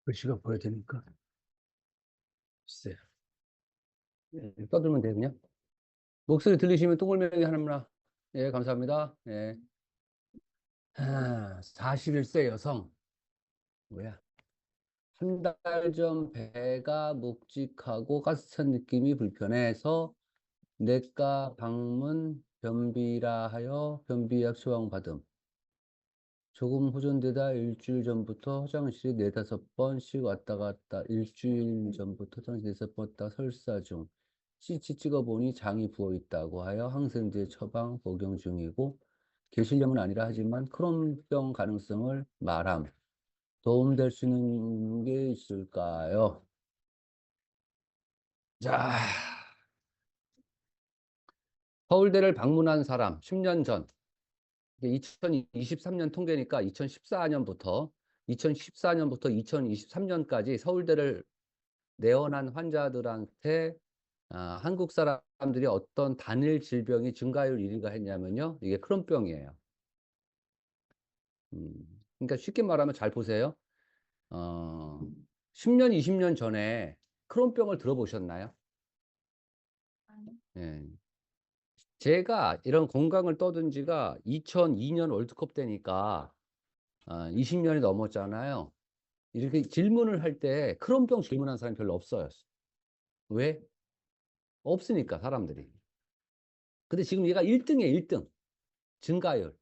글씨가 보여드니까. 글쎄요. 떠들면 되군요. 목소리 들리시면 동글매기 하나만. 예, 감사합니다. 예. 41세 여성. 뭐야? 한 달 전 배가 묵직하고 가스찬 느낌이 불편해서 내과 방문 변비라 하여 변비약 처방받음. 조금 호전되다 일주일 전부터 화장실에 4~5번씩 왔다 갔다. 일주일 전부터 화장실 4~5번 왔다 설사 중. CT 찍어보니 장이 부어있다고 하여 항생제 처방 복용 중이고 계실염은 아니라 하지만 크론병 가능성을 말함. 도움될 수 있는 게 있을까요? 자, 서울대를 방문한 사람 10년 전, 2023년 통계니까 2014년부터 2023년까지 서울대를 내원한 환자들한테 한국 사람들이 어떤 단일 질병이 증가율 1위가 했냐면요. 이게 크론병이에요. 그러니까 쉽게 말하면 잘 보세요. 10년, 20년 전에 크론병을 들어보셨나요? 예. 제가 이런 건강을 떠든 지가 2002년 월드컵 때니까 20년이 넘었잖아요. 이렇게 질문을 할 때 크론병 질문한 사람이 별로 없어요. 왜? 없으니까 사람들이. 근데 지금 얘가 1등이에요. 1등. 증가율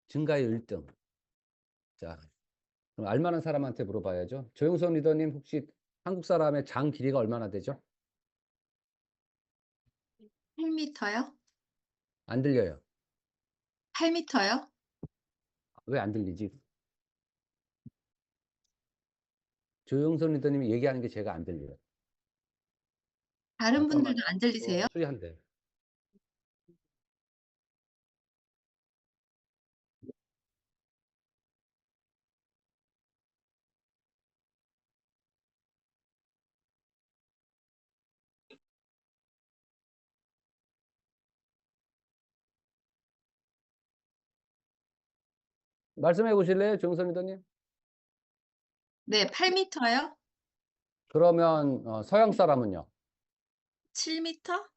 1등. 자, 그럼 알만한 사람한테 물어봐야죠. 조영선 리더님, 혹시 한국 사람의 장 길이가 얼마나 되죠? 8m요? 안 들려요. 8m요? 왜 안 들리지? 조영선 리더님이 얘기하는 게 제가 안 들려요. 다른 분들도 잠깐만요. 안 들리세요? 수리한대. 말씀해 보실래요, 조영선 리더님? 네, 8m요? 그러면 서양 사람은요? 7m?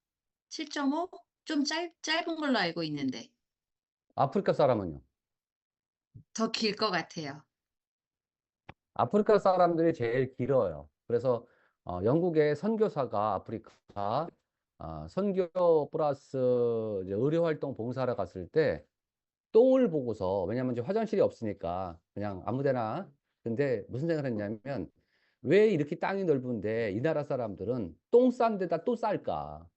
7.5? 좀 짧은 걸로 알고 있는데 아프리카 사람은요? 더 길 것 같아요. 아프리카 사람들이 제일 길어요. 그래서 영국의 선교사가 아프리카 선교 플러스 이제 의료 활동 봉사를 갔을 때 똥을 보고서, 왜냐면 이제 화장실이 없으니까 그냥 아무 데나, 근데 무슨 생각을 했냐면 왜 이렇게 땅이 넓은데 이 나라 사람들은 똥 싼 데다 또 쌀까?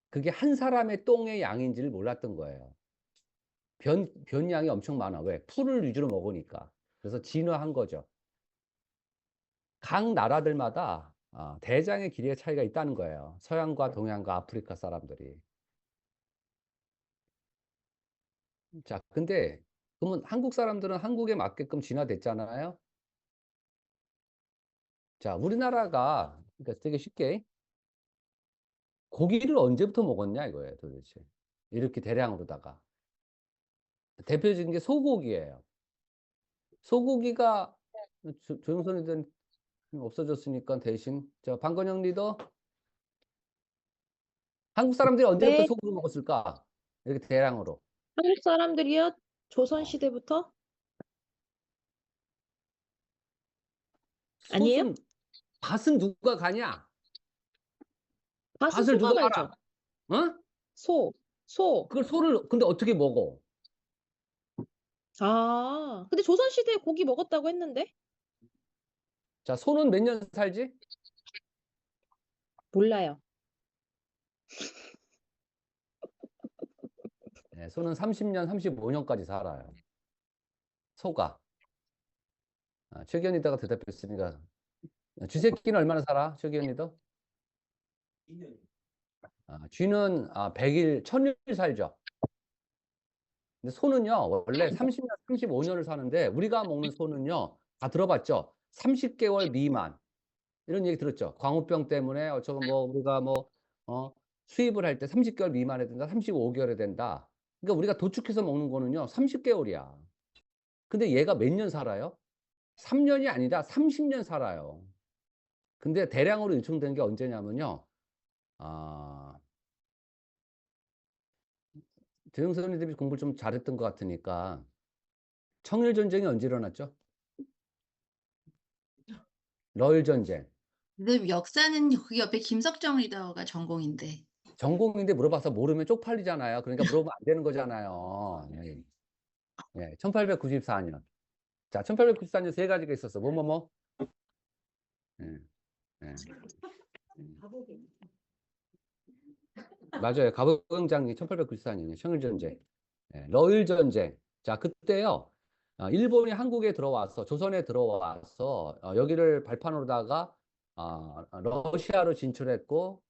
그게 한 사람의 똥의 양인지를 몰랐던 거예요. 변양이 엄청 많아. 왜? 풀을 위주로 먹으니까. 그래서 진화한 거죠. 각 나라들마다 대장의 길이의 차이가 있다는 거예요. 서양과 동양과 아프리카 사람들이. 자, 근데 그러면 한국 사람들은 한국에 맞게끔 진화됐잖아요. 자, 우리나라가 그러니까 되게 쉽게 고기를 언제부터 먹었냐 이거예요, 도대체. 이렇게 대량으로다가. 대표적인 게 소고기예요. 소고기가 조영선이든 없어졌으니까 대신 자, 방건영 리더, 한국 사람들이 언제부터 네, 소고기 먹었을까? 이렇게 대량으로. 한국 사람들이요? 어. 조선시대부터? 아니에요? 밭은 누가 가냐? 밭은 밭을 소가 누가 갈죠. 갈아? 어? 소. 그걸 소를 근데 어떻게 먹어? 아, 근데 조선시대에 고기 먹었다고 했는데? 자, 소는 몇 년 살지? 몰라요. 네, 소는 30년, 35년까지 살아요. 소가. 최기현이다가 대답했으니까. 쥐새끼는 얼마나 살아? 최기현이도? 쥐는 100일, 1000일 살죠. 근데 소는요, 원래 30년, 35년을 사는데, 우리가 먹는 소는요, 다 들어봤죠? 30개월 미만. 이런 얘기 들었죠? 광우병 때문에 어쩌고 뭐, 우리가 뭐, 수입을 할 때 30개월 미만에 된다, 35개월에 된다. 그러니까 우리가 도축해서 먹는 거는요, 30개월이야. 근데 얘가 몇 년 살아요? 3년이 아니라 30년 살아요. 근데 대량으로 유통된 게 언제냐면요, 대흥선이들이 공부를 좀 잘했던 것 같으니까, 청일전쟁이 언제 일어났죠? 러일전쟁. 근데 역사는 여기 옆에 김석정 리더가 전공인데. 전공인데 물어봐서 모르면 쪽팔리잖아요. 그러니까 물어보면 안 되는 거잖아요. 예. 예, 1894년. 자, 1894년 세 가지가 있었어. 뭐. 예, 예. 맞아요. 가보경장이 1894년이에요. 청일전쟁. 예, 러일전쟁. 자, 그때요. 일본이 한국에 들어와서, 조선에 들어와서, 여기를 발판으로다가, 러시아로 진출했고,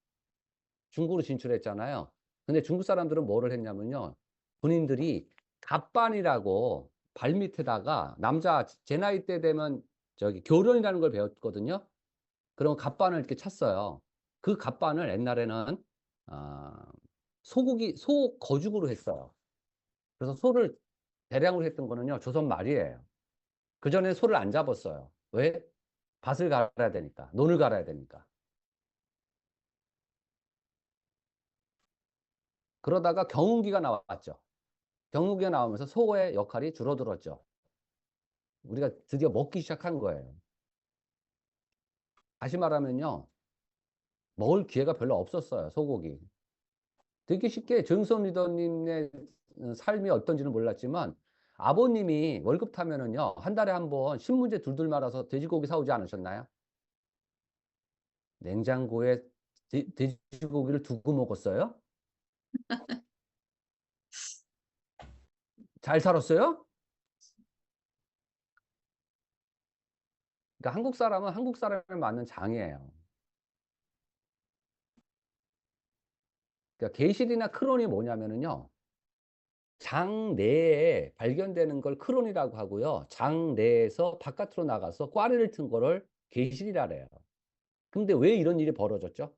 중국으로 진출했잖아요. 근데 중국 사람들은 뭐를 했냐면요. 군인들이 갑반이라고 발밑에다가 남자 제 나이 때 되면 저기 교련이라는 걸 배웠거든요. 그럼 갑반을 이렇게 찼어요. 그 갑반을 옛날에는 소 거죽으로 했어요. 그래서 소를 대량으로 했던 거는요. 조선 말이에요. 그전에 소를 안 잡았어요. 왜? 밭을 갈아야 되니까. 논을 갈아야 되니까. 그러다가 경운기가 나왔죠. 경운기가 나오면서 소의 역할이 줄어들었죠. 우리가 드디어 먹기 시작한 거예요. 다시 말하면요. 먹을 기회가 별로 없었어요. 소고기. 되게 쉽게 정선 리더님의 삶이 어떤지는 몰랐지만 아버님이 월급 타면은요. 한 달에 한 번 신문지 둘둘 말아서 돼지고기 사오지 않으셨나요? 냉장고에 돼지고기를 두고 먹었어요? 잘 살았어요? 그러니까 한국 사람은 한국 사람에 맞는 장이에요. 그러니까 게이실이나 크론이 뭐냐면은요. 장 내에 발견되는 걸 크론이라고 하고요. 장 내에서 바깥으로 나가서 꽈리를 튼 거를 게이실이라 그래요. 근데 왜 이런 일이 벌어졌죠?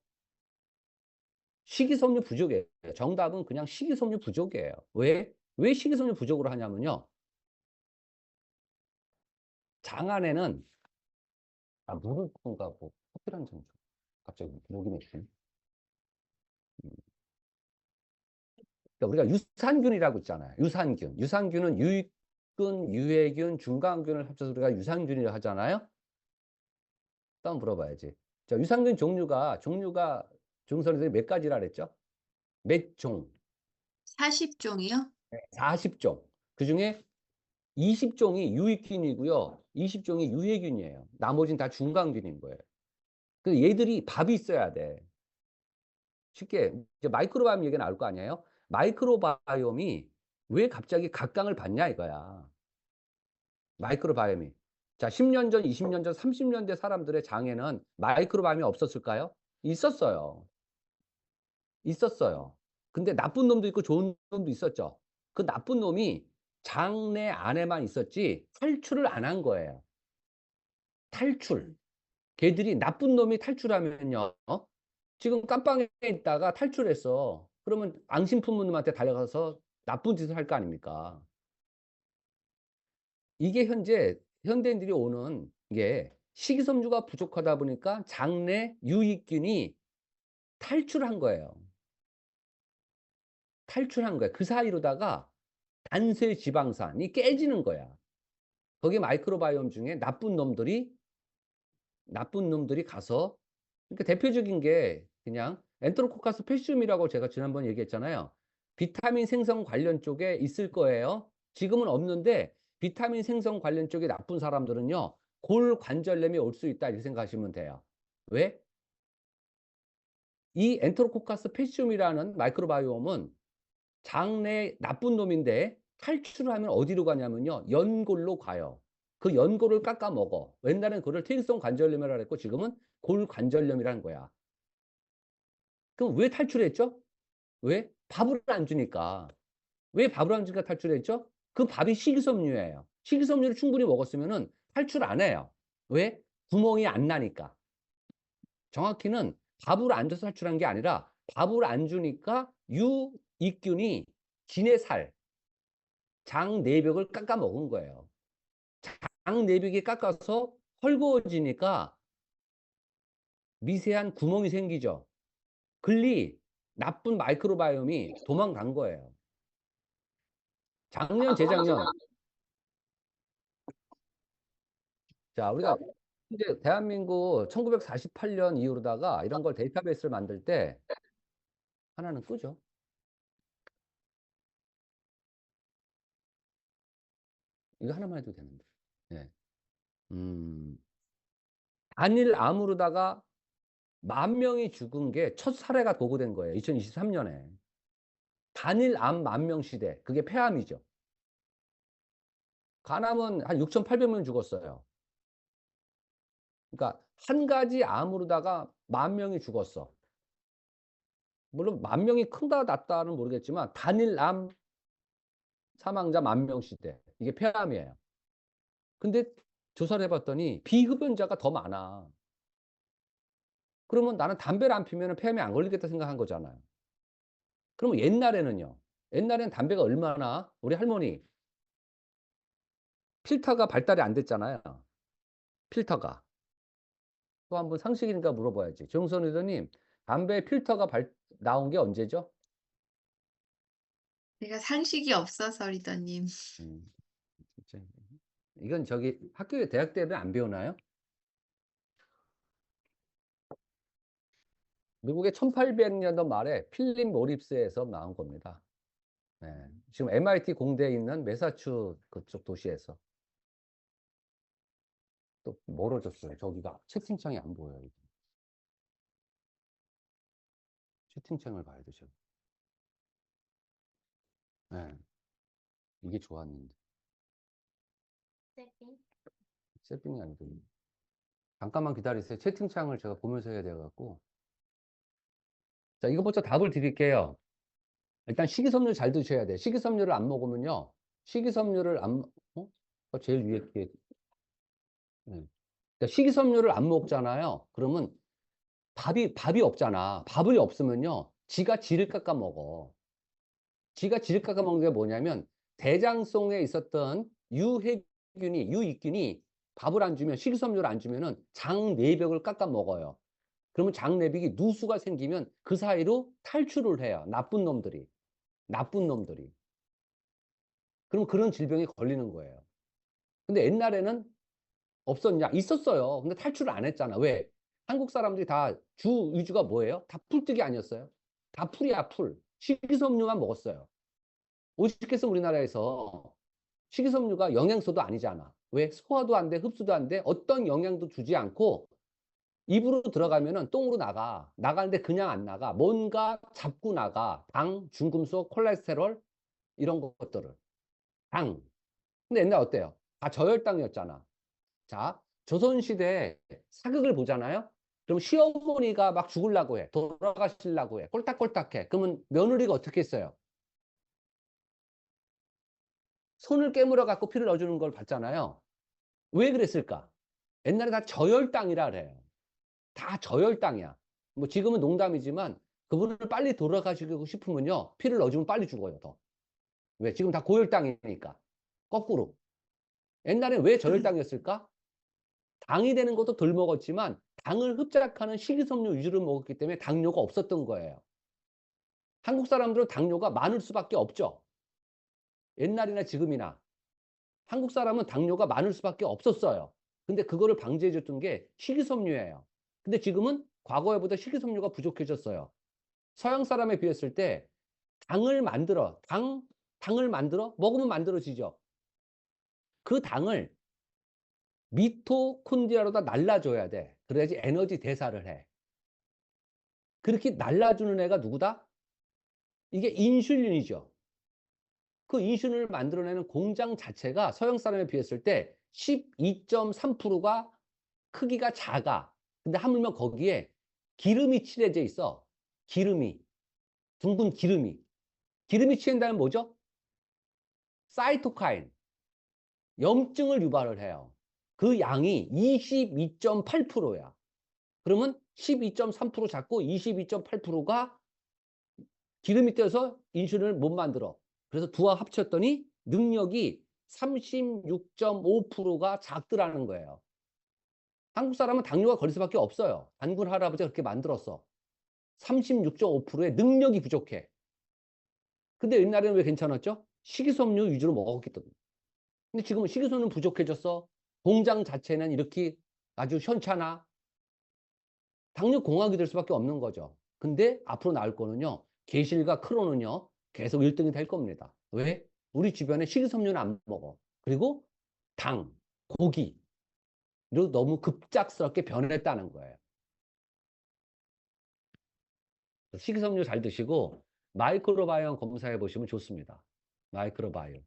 식이섬유 부족이에요. 정답은 그냥 식이섬유 부족이에요. 왜? 왜 식이섬유 부족으로 하냐면요. 장 안에는 물을 뭔가 뭐 커피 한잔 줘. 갑자기 목이 맥히네. 그러니까 우리가 유산균이라고 있잖아요. 유산균. 유산균은 유익균, 유해균, 중간균을 합쳐서 우리가 유산균이라고 하잖아요. 또 한번 물어봐야지. 자, 유산균 종류가 중선에서 몇 가지라 그랬죠? 몇 종? 40종이요? 40종. 그중에 20종이 유익균이고요. 20종이 유해균이에요. 나머지는 다 중간균인 거예요. 그래서 얘들이 밥이 있어야 돼. 쉽게 이제 마이크로바이옴 얘기가 나올 거 아니에요? 마이크로바이옴이 왜 갑자기 각광을 받냐 이거야. 마이크로바이옴이. 자, 10년 전, 20년 전, 30년 대 사람들의 장에는 마이크로바이옴이 없었을까요? 있었어요. 있었어요. 근데 나쁜 놈도 있고 좋은 놈도 있었죠. 그 나쁜 놈이 장내 안에만 있었지 탈출을 안 한 거예요. 탈출. 걔들이 나쁜 놈이 탈출하면요. 지금 깜빵에 있다가 탈출했어. 그러면 앙심 품은 놈한테 달려가서 나쁜 짓을 할 거 아닙니까? 이게 현대인들이 오는 게 식이섬유가 부족하다 보니까 장내 유익균이 탈출한 거예요. 탈출한 거야. 그 사이로다가 단세 지방산이 깨지는 거야. 거기 마이크로바이옴 중에 나쁜 놈들이 나쁜 놈들이 가서, 그러니까 대표적인 게 그냥 엔테로코카스 패시움이라고 제가 지난번에 얘기했잖아요. 비타민 생성 관련 쪽에 있을 거예요. 지금은 없는데 비타민 생성 관련 쪽에 나쁜 사람들은요, 골관절염이 올 수 있다 이렇게 생각하시면 돼요. 왜? 이 엔테로코카스 패시움이라는 마이크로바이옴은 장내 나쁜 놈인데 탈출을 하면 어디로 가냐면요, 연골로 가요. 그 연골을 깎아 먹어. 옛날엔 그걸 퇴행성 관절염이라고 했고 지금은 골관절염이라는 거야. 그럼 왜 탈출했죠? 왜? 밥을 안 주니까. 왜 밥을 안 주니까 탈출했죠? 그 밥이 식이섬유예요. 식이섬유를 충분히 먹었으면은 탈출 안 해요. 왜? 구멍이 안 나니까. 정확히는 밥을 안 줘서 탈출한 게 아니라 밥을 안 주니까 유익균이 지네 살, 장 내벽을 깎아 먹은 거예요. 장 내벽이 깎아서 헐거워지니까 미세한 구멍이 생기죠. 글리 나쁜 마이크로바이옴이 도망간 거예요. 작년, 재작년. 자, 우리가 이제 대한민국 1948년 이후로다가 이런 걸 데이터베이스를 만들 때 하나는 끄죠. 이거 하나만 해도 되는데. 예. 단일암으로다가 10,000명이 죽은 게 첫 사례가 보고된 거예요. 2023년에. 단일암 10,000명 시대. 그게 폐암이죠. 간암은 한 6,800명 죽었어요. 그러니까 한 가지 암으로다가 10,000명이 죽었어. 물론 10,000명이 큰다 낮다는 모르겠지만 단일암 사망자 10,000명 시대. 이게 폐암이에요. 근데 조사를 해봤더니 비흡연자가 더 많아. 그러면 나는 담배를 안 피면 폐암에 안 걸리겠다 생각한 거잖아요. 그러면 옛날에는요. 옛날엔 담배가 얼마나, 우리 할머니 필터가 발달이 안 됐잖아요. 필터가. 또 한번 상식이니까 물어봐야지. 정선 의원님, 담배 필터가 나온 게 언제죠? 내가 상식이 없어서 리더님. 진짜. 이건 저기 학교에 대학 때는 안 배우나요? 미국의 1800년도 말에 필립 모리스에서 나온 겁니다. 네. 지금 MIT 공대에 있는 매사추 그쪽 도시에서. 또 멀어졌어요. 저기가 채팅창이 안 보여요. 채팅창을 봐야 되죠. 네. 이게 좋았는데. 세팅이 안 되네. 잠깐만 기다리세요. 채팅창을 제가 보면서 해야 돼갖고. 자, 이거부터 답을 드릴게요. 일단 식이섬유 잘 드셔야 돼. 식이섬유를 안 먹으면요. 식이섬유를 안, 제일 위에 게. 네. 그러니까 식이섬유를 안 먹잖아요. 그러면 밥이 없잖아. 밥이 없으면요. 지가 지를 깎아 먹어. 지가 지를 깎아 먹는 게 뭐냐면 대장성에 있었던 유익균이 밥을 안 주면, 식이섬유를 안 주면은 장 내벽을 깎아 먹어요. 그러면 장 내벽이 누수가 생기면 그 사이로 탈출을 해요. 나쁜 놈들이. 그럼 그런 질병에 걸리는 거예요. 근데 옛날에는 없었냐? 있었어요. 근데 탈출을 안 했잖아. 왜? 한국 사람들이 다 주 위주가 뭐예요? 다 풀뜨기 아니었어요? 다 풀이야, 풀. 식이섬유만 먹었어요. 오죽했으면 우리나라에서 식이섬유가 영양소도 아니잖아. 왜? 소화도 안 돼, 흡수도 안 돼, 어떤 영양도 주지 않고 입으로 들어가면은 똥으로 나가. 나가는데 그냥 안 나가. 뭔가 잡고 나가. 당, 중금속, 콜레스테롤 이런 것들을. 당. 근데 옛날 어때요? 다 저혈당이었잖아. 자, 조선시대 사극을 보잖아요? 그럼 시어머니가 막 죽으려고 해. 돌아가시려고 해. 꼴딱꼴딱해. 그러면 며느리가 어떻게 했어요? 손을 깨물어 갖고 피를 넣어주는 걸 봤잖아요. 왜 그랬을까? 옛날에 다 저혈당이라 그래요. 다 저혈당이야. 뭐 지금은 농담이지만 그분을 빨리 돌아가시고 싶으면요. 피를 넣어주면 빨리 죽어요, 더. 왜? 지금 다 고혈당이니까. 거꾸로. 옛날엔 왜 저혈당이었을까? 당이 되는 것도 덜 먹었지만 당을 흡착하는 식이섬유 위주로 먹었기 때문에 당뇨가 없었던 거예요. 한국 사람들은 당뇨가 많을 수밖에 없죠. 옛날이나 지금이나. 한국 사람은 당뇨가 많을 수밖에 없었어요. 근데 그거를 방지해 줬던 게 식이섬유예요. 근데 지금은 과거에보다 식이섬유가 부족해졌어요. 서양 사람에 비했을 때 당을 만들어, 당을 만들어 먹으면 만들어지죠. 그 당을 미토콘드리아로다 날라줘야 돼. 그래야지 에너지 대사를 해. 그렇게 날라주는 애가 누구다? 이게 인슐린이죠. 그 인슐린을 만들어내는 공장 자체가 서양 사람에 비했을 때 12.3%가 크기가 작아. 근데 하물며 거기에 기름이 칠해져 있어. 기름이. 둥근 기름이. 기름이 칠한다면 뭐죠? 사이토카인. 염증을 유발을 해요. 그 양이 22.8%야. 그러면 12.3% 잡고 22.8%가 기름이 떼서 인슐린을 못 만들어. 그래서 두와 합쳤더니 능력이 36.5%가 작더라는 거예요. 한국 사람은 당뇨가 걸릴 수밖에 없어요. 단군 할아버지가 그렇게 만들었어. 36.5%의 능력이 부족해. 근데 옛날에는 왜 괜찮았죠? 식이섬유 위주로 먹었기 때문에. 근데 지금은 식이섬유는 부족해졌어. 공장 자체는 이렇게 아주 현찮아. 당뇨 공황이 될 수밖에 없는 거죠. 근데 앞으로 나올 거는요. 게실과 크론은요. 계속 1등이 될 겁니다. 왜? 우리 주변에 식이섬유는 안 먹어. 그리고 당, 고기로 너무 급작스럽게 변했다는 거예요. 식이섬유 잘 드시고 마이크로바이옴 검사해 보시면 좋습니다. 마이크로바이옴.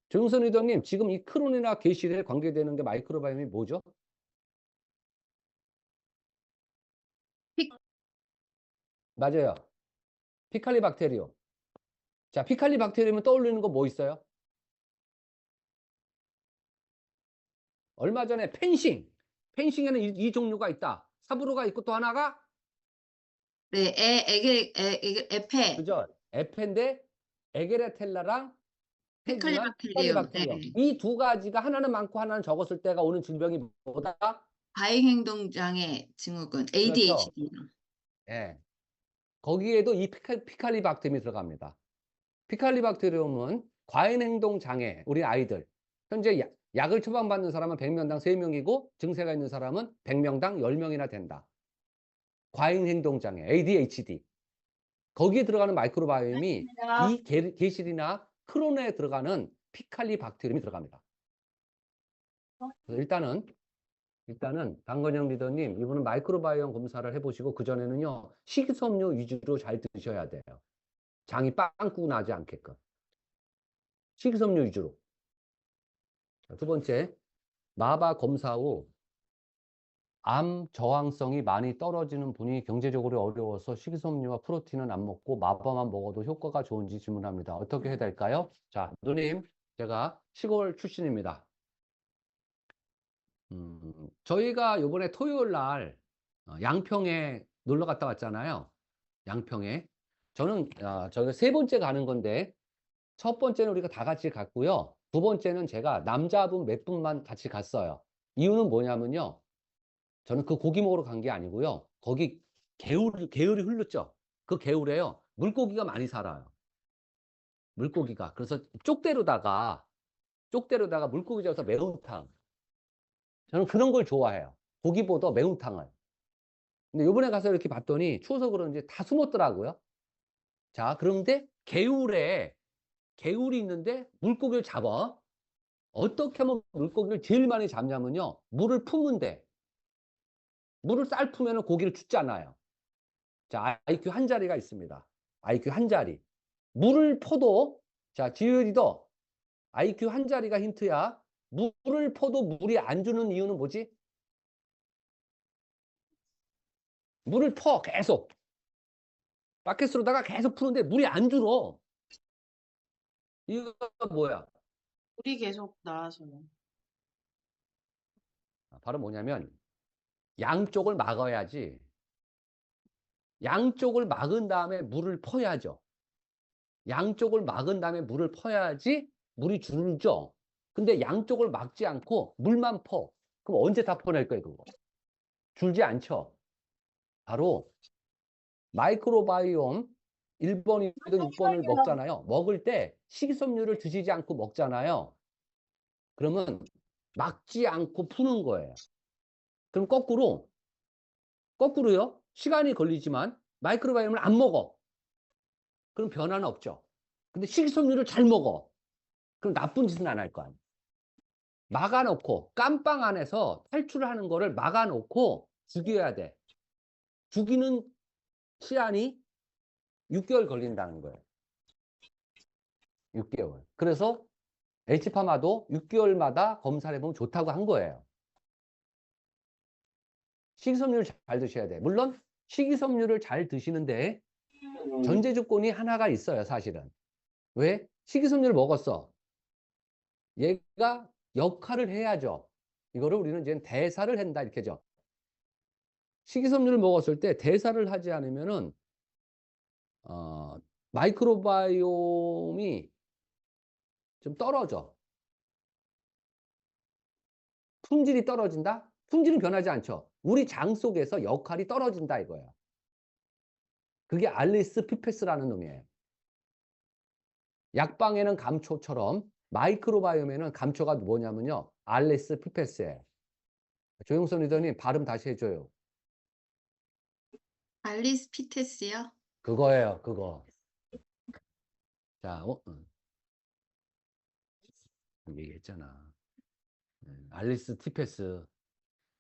조용선 리더님, 지금 이 크론이나 게실에 관계되는 게 마이크로바이옴이 뭐죠? 픽. 맞아요. 피칼리박테리움. 자, 피칼리박테리움은 떠올리는 거 뭐 있어요? 얼마 전에 펜싱. 펜싱에는 이 종류가 있다. 사브로가 있고 또 하나가 네, 에페, 그죠? 에펜데 에게레텔라랑 테지나 피칼리박테리움, 네. 피칼리박테리움. 이 두 가지가 하나는 많고 하나는 적었을 때가 오는 질병이 뭐다? 과잉행동장애 증후군, 그렇죠. ADHD. 예. 거기에도 이 피칼리박테리움이 들어갑니다. 피칼리박테리움은 과잉행동 장애, 우리 아이들. 현재 약을 처방받는 사람은 100명당 3명이고 증세가 있는 사람은 100명당 10명이나 된다. 과잉행동 장애, ADHD. 거기에 들어가는 마이크로바이옴이 이 게실이나 크론에 들어가는 피칼리박테리움이 들어갑니다. 그래서 일단은 강건영 리더님, 이분은 마이크로바이옴 검사를 해보시고 그전에는요 식이섬유 위주로 잘 드셔야 돼요. 장이 빵꾸 나지 않게끔 식이섬유 위주로. 두 번째, 마바 검사 후 암 저항성이 많이 떨어지는 분이 경제적으로 어려워서 식이섬유와 프로틴은 안 먹고 마바만 먹어도 효과가 좋은지 질문합니다. 어떻게 해야 될까요? 자, 누님, 제가 시골 출신입니다. 저희가 요번에 토요일 날 양평에 놀러 갔다 왔잖아요. 양평에. 저희가 세 번째 가는 건데, 첫 번째는 우리가 다 같이 갔고요. 두 번째는 제가 남자분 몇 분만 같이 갔어요. 이유는 뭐냐면요. 저는 그 고기 먹으러 간 게 아니고요. 거기 개울이 흘렀죠. 그 개울에요. 물고기가 많이 살아요. 물고기가. 그래서 쪽대로다가 물고기 잡아서 매운탕. 저는 그런 걸 좋아해요. 고기보다 매운탕을. 근데 요번에 가서 이렇게 봤더니 추워서 그런지 다 숨었더라고요. 자, 그런데 개울이 있는데 물고기를 잡아. 어떻게 하면 물고기를 제일 많이 잡냐면요. 물을 품으면 돼. 물을 쌀 품으면 고기를 죽잖아요. 자, IQ 한 자리가 있습니다. IQ 한 자리. 물을 퍼도, 자, 지유리더 IQ 한 자리가 힌트야. 물을 퍼도 물이 안 주는 이유는 뭐지? 물을 퍼, 계속. 바켓으로다가 계속 푸는데 물이 안 줄어. 이유가 뭐야? 물이 계속 나와서. 바로 뭐냐면, 양쪽을 막아야지. 양쪽을 막은 다음에 물을 퍼야죠. 양쪽을 막은 다음에 물을 퍼야지 물이 줄죠. 근데 양쪽을 막지 않고 물만 퍼. 그럼 언제 다 퍼낼 거예요, 그거? 줄지 않죠. 바로 마이크로바이옴 1번이든 6번을 먹잖아요. 먹을 때 식이섬유를 드시지 않고 먹잖아요. 그러면 막지 않고 푸는 거예요. 그럼 거꾸로요. 시간이 걸리지만 마이크로바이옴을 안 먹어. 그럼 변화는 없죠. 근데 식이섬유를 잘 먹어. 그럼 나쁜 짓은 안 할 거 아니에요. 막아놓고 깜빵 안에서 탈출을 하는 거를 막아놓고 죽여야 돼. 죽이는 시간이 6개월 걸린다는 거예요. 6개월. 그래서 H파마도 6개월마다 검사를 해보면 좋다고 한 거예요. 식이섬유를 잘 드셔야 돼. 물론 식이섬유를 잘 드시는데 전제 조건이 하나가 있어요, 사실은. 왜? 식이섬유를 먹었어. 얘가 역할을 해야죠. 이거를 우리는 이제 대사를 한다 이렇게죠. 식이섬유를 먹었을 때 대사를 하지 않으면은 마이크로바이옴이 좀 떨어져. 품질이 떨어진다? 품질은 변하지 않죠. 우리 장 속에서 역할이 떨어진다 이거예요. 그게 알리스 피페스라는 놈이에요. 약방에는 감초처럼 마이크로바이옴에는 감초가 뭐냐면요. 알리스 피페스예요. 조용선 리더님 발음 다시 해줘요. 알리스 피테스요? 그거예요, 그거. 자, 얘기했잖아. 알리스 티페스.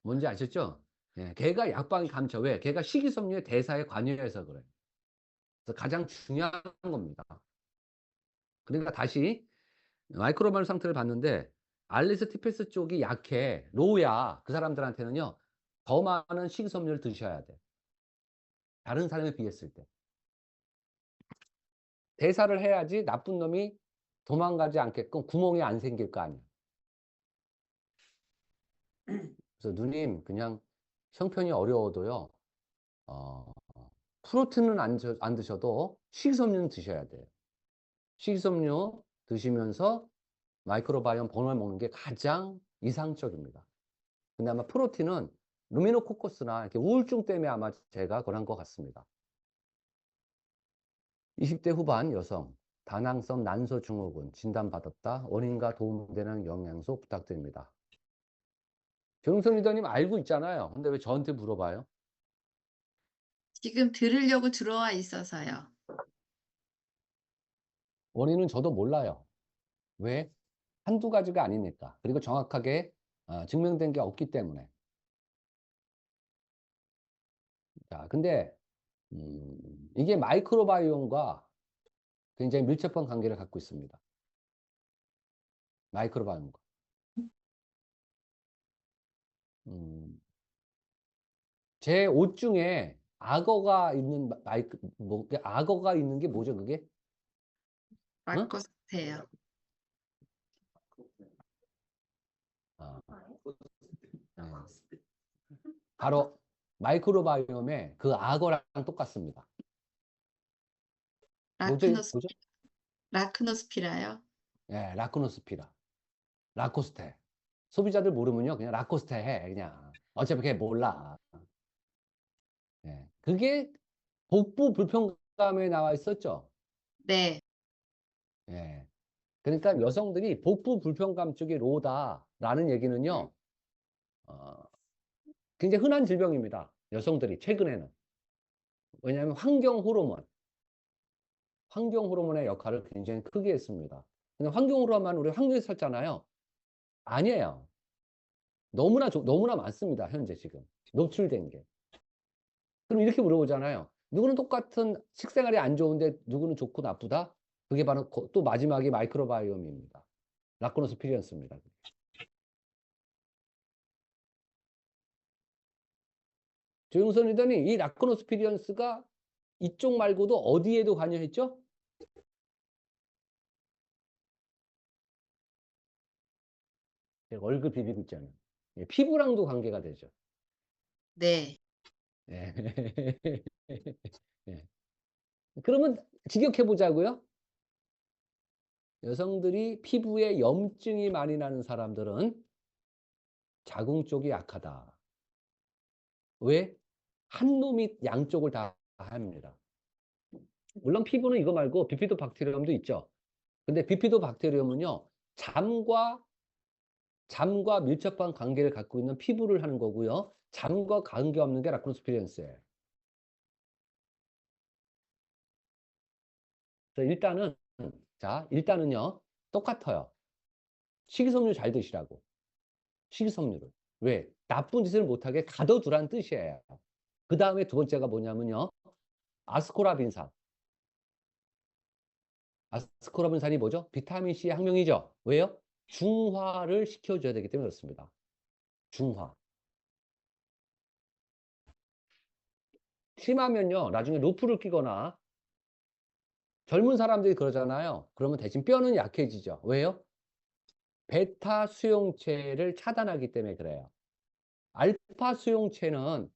뭔지 아셨죠? 예, 걔가 약방이 감초. 왜? 걔가 식이섬유의 대사에 관여해서 그래. 그래서 가장 중요한 겁니다. 그러니까 다시 마이크로바이옴 상태를 봤는데 알리스 티페스 쪽이 약해. 로우야. 그 사람들한테는요. 더 많은 식이섬유를 드셔야 돼. 다른 사람에 비했을 때. 대사를 해야지 나쁜 놈이 도망가지 않게끔 구멍이 안 생길 거 아니야. 그래서 누님 그냥 형편이 어려워도요. 프로틴은 안 드셔도 식이섬유는 드셔야 돼요. 식이섬유 드시면서 마이크로바이옴 본을 먹는 게 가장 이상적입니다. 근데 아마 프로틴은 루미노코커스나 이렇게 우울증 때문에 아마 제가 권한 것 같습니다. 20대 후반 여성, 다낭성 난소 증후군 진단받았다. 원인과 도움되는 영양소 부탁드립니다. 정선 리더님 알고 있잖아요. 근데 왜 저한테 물어봐요? 지금 들으려고 들어와 있어서요. 원인은 저도 몰라요. 왜? 한두 가지가 아니니까. 그리고 정확하게 증명된 게 없기 때문에. 자, 근데 이게 마이크로바이옴과 굉장히 밀접한 관계를 갖고 있습니다. 마이크로바이옴과. 제 옷 중에 악어가 있는 악어가 있는 게 뭐죠, 그게? 응? 라코스테요. 아, 바로 마이크로바이옴의 그 악어랑 똑같습니다. 뭐죠? 뭐죠? 라크노스피라요? 예, 라크노스피라. 라코스테. 소비자들 모르면요, 그냥 라코스테 해, 그냥. 어차피 걔 몰라. 예. 그게 복부 불편감에 나와 있었죠. 네. 예. 그러니까 여성들이 복부 불편감 쪽이 로다라는 얘기는요, 어, 굉장히 흔한 질병입니다. 여성들이 최근에는. 왜냐하면 환경 호르몬의 역할을 굉장히 크게 했습니다. 근데 환경 호르몬만 우리 환경에서 살잖아요. 아니에요. 너무나 많습니다. 현재 지금 노출된 게. 그럼 이렇게 물어보잖아요. 누구는 똑같은 식생활이 안 좋은데 누구는 좋고 나쁘다? 그게 바로 또 마지막이 마이크로바이옴입니다. 라코노스피리언스입니다. 조용선 리더니 이 라코노스피리언스가 이쪽 말고도 어디에도 관여했죠? 제가 얼굴 비비고 있잖아요. 예, 피부랑도 관계가 되죠. 네. 예. 예. 그러면 직역해 보자고요. 여성들이 피부에 염증이 많이 나는 사람들은 자궁 쪽이 약하다. 왜? 한 놈이 양쪽을 다 합니다. 물론 피부는 이거 말고 비피도박테리움도 있죠. 근데 비피도박테리움은요, 잠과 밀접한 관계를 갖고 있는 피부를 하는 거고요. 잠과 관계없는 게 라크로스피리언스예요. 일단은요, 똑같아요. 식이섬유 잘 드시라고. 식이섬유를. 왜? 나쁜 짓을 못하게 가둬두란 뜻이에요. 그 다음에 두 번째가 뭐냐면요. 아스코라빈산. 아스코라빈산이 뭐죠? 비타민C의 항명이죠. 왜요? 중화를 시켜줘야 되기 때문에 그렇습니다. 중화. 심하면요, 나중에 루프를 끼거나 젊은 사람들이 그러잖아요. 그러면 대신 뼈는 약해지죠. 왜요? 베타 수용체를 차단하기 때문에 그래요. 알파 수용체는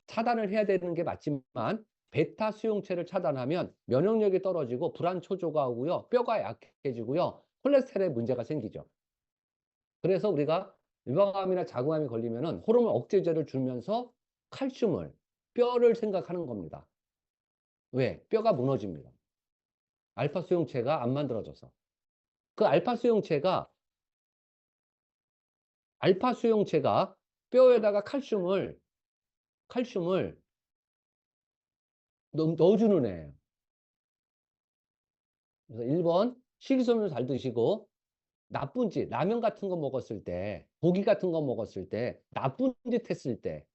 차단을 해야 되는 게 맞지만 베타 수용체를 차단하면 면역력이 떨어지고 불안 초조가 오고요. 뼈가 약해지고요. 콜레스테롤에 문제가 생기죠. 그래서 우리가 유방암이나 자궁암이 걸리면은 호르몬 억제제를 주면서 칼슘을, 뼈를 생각하는 겁니다. 왜? 뼈가 무너집니다. 알파 수용체가 안 만들어져서. 그 알파 수용체가 뼈에다가 칼슘을 넣어주는 애예요. 그래서 1번 식이섬유 잘 드시고 나쁜 짓, 라면 같은 거 먹었을 때, 고기 같은 거 먹었을 때, 나쁜 짓 했을 때,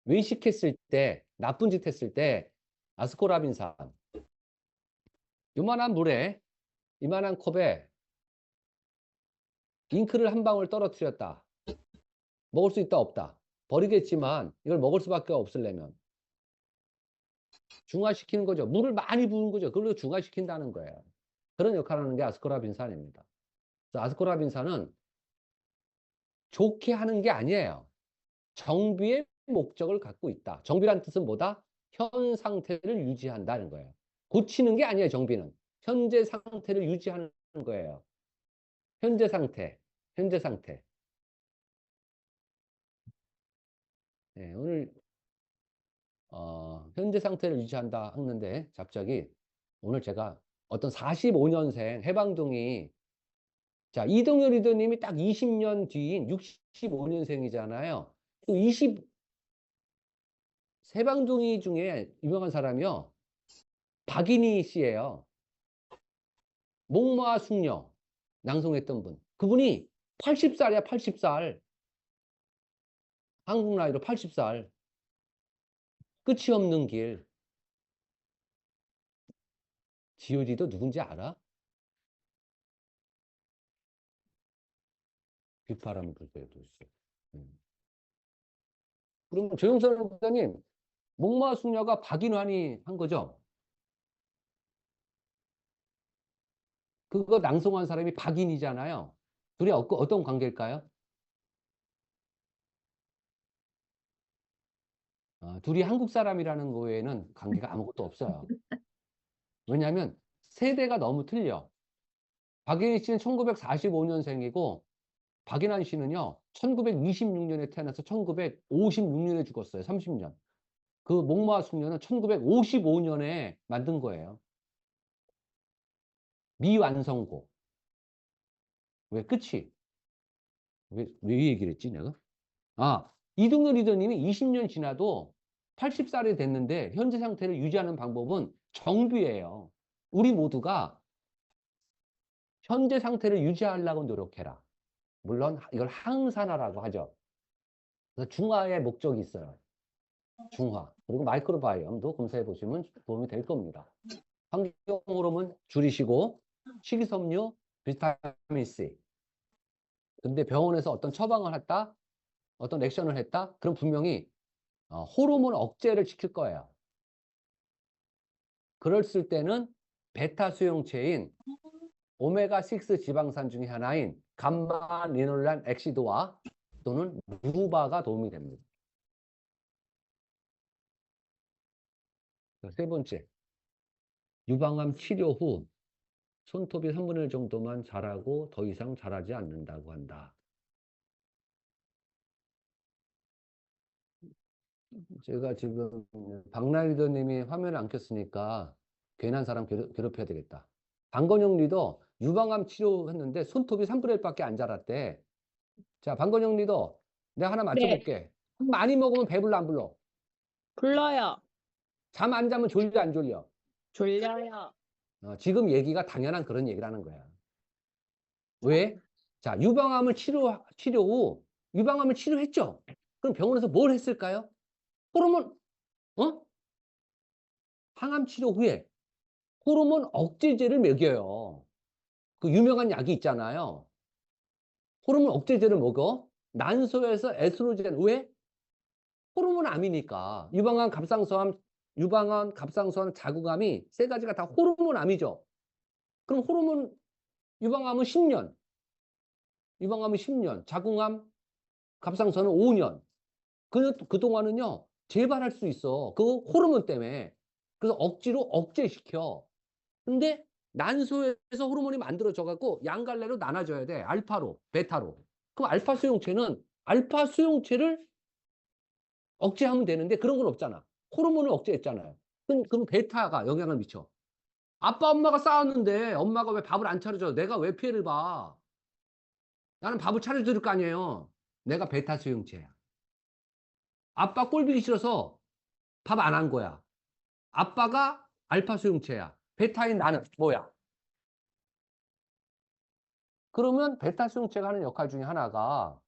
외식했을 때, 나쁜 짓 했을 때, 아스코라빈산. 요만한 물에, 이만한 컵에 잉크를 한 방울 떨어뜨렸다. 먹을 수 있다, 없다. 버리겠지만, 이걸 먹을 수밖에 없으려면. 중화시키는 거죠. 물을 많이 부은 거죠. 그걸로 중화시킨다는 거예요. 그런 역할을 하는 게 아스코라빈산입니다. 그래서 아스코라빈산은 좋게 하는 게 아니에요. 정비의 목적을 갖고 있다. 정비란 뜻은 뭐다? 현 상태를 유지한다는 거예요. 고치는 게 아니에요, 정비는. 현재 상태를 유지하는 거예요. 현재 상태, 현재 상태. 네, 오늘 현재 상태를 유지한다 하는데 갑자기 오늘 제가 어떤 45년생 해방둥이, 자, 이동열 리더님이 딱 20년 뒤인 65년생이잖아요. 20세방둥이 중에 유명한 사람이요. 박인희 씨예요. 목마 숙녀 낭송했던 분. 그분이 80살이야, 80살. 한국 나이로 80살. 끝이 없는 길. GOD도 누군지 알아? 빗바람 불 때도 있어. 그럼 조영선 목사님, 목마 숙녀가 박인환이 한 거죠? 그거 낭송한 사람이 박인이잖아요. 둘이 어떤 관계일까요? 둘이 한국 사람이라는 거에는 관계가 아무것도 없어요. 왜냐하면 세대가 너무 틀려. 박인희 씨는 1945년생이고 박인환 씨는요, 1926년에 태어나서 1956년에 죽었어요. 30년. 그 목마 숙녀는 1955년에 만든 거예요. 미완성곡. 왜 끝이? 왜 얘기를 했지, 내가? 이동열 리더님이 20년 지나도 80살이 됐는데 현재 상태를 유지하는 방법은 정비예요. 우리 모두가 현재 상태를 유지하려고 노력해라. 물론 이걸 항산화라고 하죠. 그래서 중화의 목적이 있어요. 중화. 그리고 마이크로바이옴도 검사해 보시면 도움이 될 겁니다. 환경 호르몬 줄이시고 식이섬유, 비타민 C. 근데 병원에서 어떤 처방을 했다, 어떤 액션을 했다, 그럼 분명히 호르몬 억제를 시킬 거예요. 그랬을 때는 베타 수용체인 오메가6 지방산 중에 하나인 감마 리놀란 엑시드와 또는 루바가 도움이 됩니다. 세 번째, 유방암 치료 후 손톱이 3분의 1 정도만 자라고 더 이상 자라지 않는다고 한다. 제가 지금 박나리더님이 화면을 안 켰으니까 괜한 사람 괴롭혀야 되겠다. 방건영 리더 유방암 치료했는데 손톱이 3분의 1밖에 안 자랐대. 자, 방건영 리더 내가 하나 맞춰볼게. 많이 먹으면 배불러 안 불러? 불러요. 잠 안 자면 졸려 안 졸려? 졸려요. 지금 얘기가 당연한 그런 얘기를 하는 거야. 왜? 자, 유방암을 치료 후 유방암을 치료했죠. 그럼 병원에서 뭘 했을까요? 호르몬, 항암 치료 후에 호르몬 억제제를 먹여요. 그 유명한 약이 있잖아요. 호르몬 억제제를 먹어. 난소에서 에스트로겐. 왜? 호르몬 암이니까. 유방암, 갑상선암, 자궁암이 세 가지가 다 호르몬 암이죠. 그럼 유방암은 10년. 유방암은 10년. 자궁암, 갑상선은 5년. 그동안은요, 재발할 수 있어. 그 호르몬 때문에. 그래서 억지로 억제시켜. 근데 난소에서 호르몬이 만들어져갖고 양갈래로 나눠져야 돼. 알파로, 베타로. 그럼 알파 수용체를 억제하면 되는데 그런 건 없잖아. 호르몬을 억제했잖아요. 그럼 베타가 영향을 미쳐. 아빠, 엄마가 싸웠는데 엄마가 왜 밥을 안 차려줘? 내가 왜 피해를 봐? 나는 밥을 차려줄 거 아니에요. 내가 베타 수용체야. 아빠 꼴보기 싫어서 밥 안 한 거야. 아빠가 알파 수용체야. 베타인 나는 뭐야? 그러면 베타 수용체가 하는 역할 중에 하나가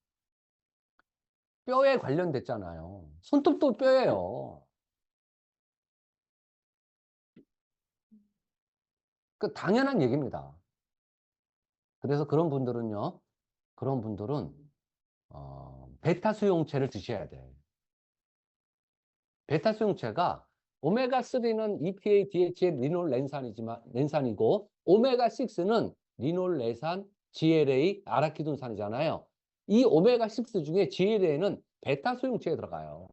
뼈에 관련됐잖아요. 손톱도 뼈예요. 그 당연한 얘기입니다. 그래서 그런 분들은 베타 수용체를 드셔야 돼. 베타 수용체가 오메가3는 EPA, DHA, 렌산이고 오메가6는 리놀레산, GLA, 아라키돈산이잖아요. 이 오메가6 중에 GLA는 베타 수용체에 들어가요.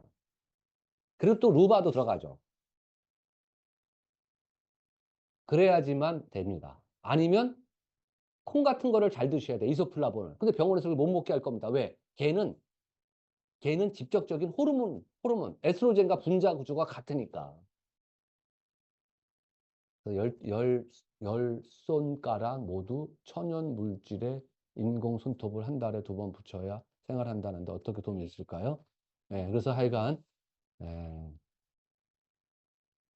그리고 또 루바도 들어가죠. 그래야지만 됩니다. 아니면 콩 같은 거를 잘 드셔야 돼. 이소플라본을. 근데 병원에서 못 먹게 할 겁니다. 왜? 걔는 직접적인 호르몬, 에스트로겐과 분자 구조가 같으니까. 열 손가락 모두 천연 물질의 인공 손톱을 한 달에 2번 붙여야 생활한다는데 어떻게 도움이 있을까요? 네, 그래서 하여간,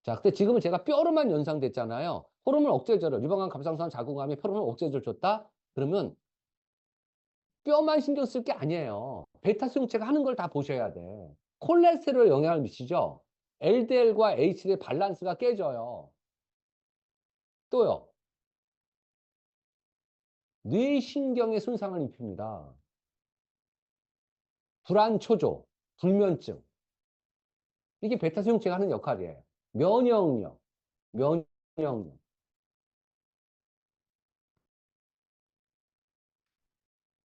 자, 근데 지금은 제가 뼈로만 연상됐잖아요. 호르몬 억제제를, 유방암, 갑상선, 자궁암에 호르몬 억제제를 줬다? 그러면 뼈만 신경 쓸 게 아니에요. 베타 수용체가 하는 걸 다 보셔야 돼. 콜레스테롤에 영향을 미치죠. LDL과 HDL 밸런스가 깨져요. 또요. 뇌신경에 손상을 입힙니다. 불안초조, 불면증. 이게 베타 수용체가 하는 역할이에요. 면역력.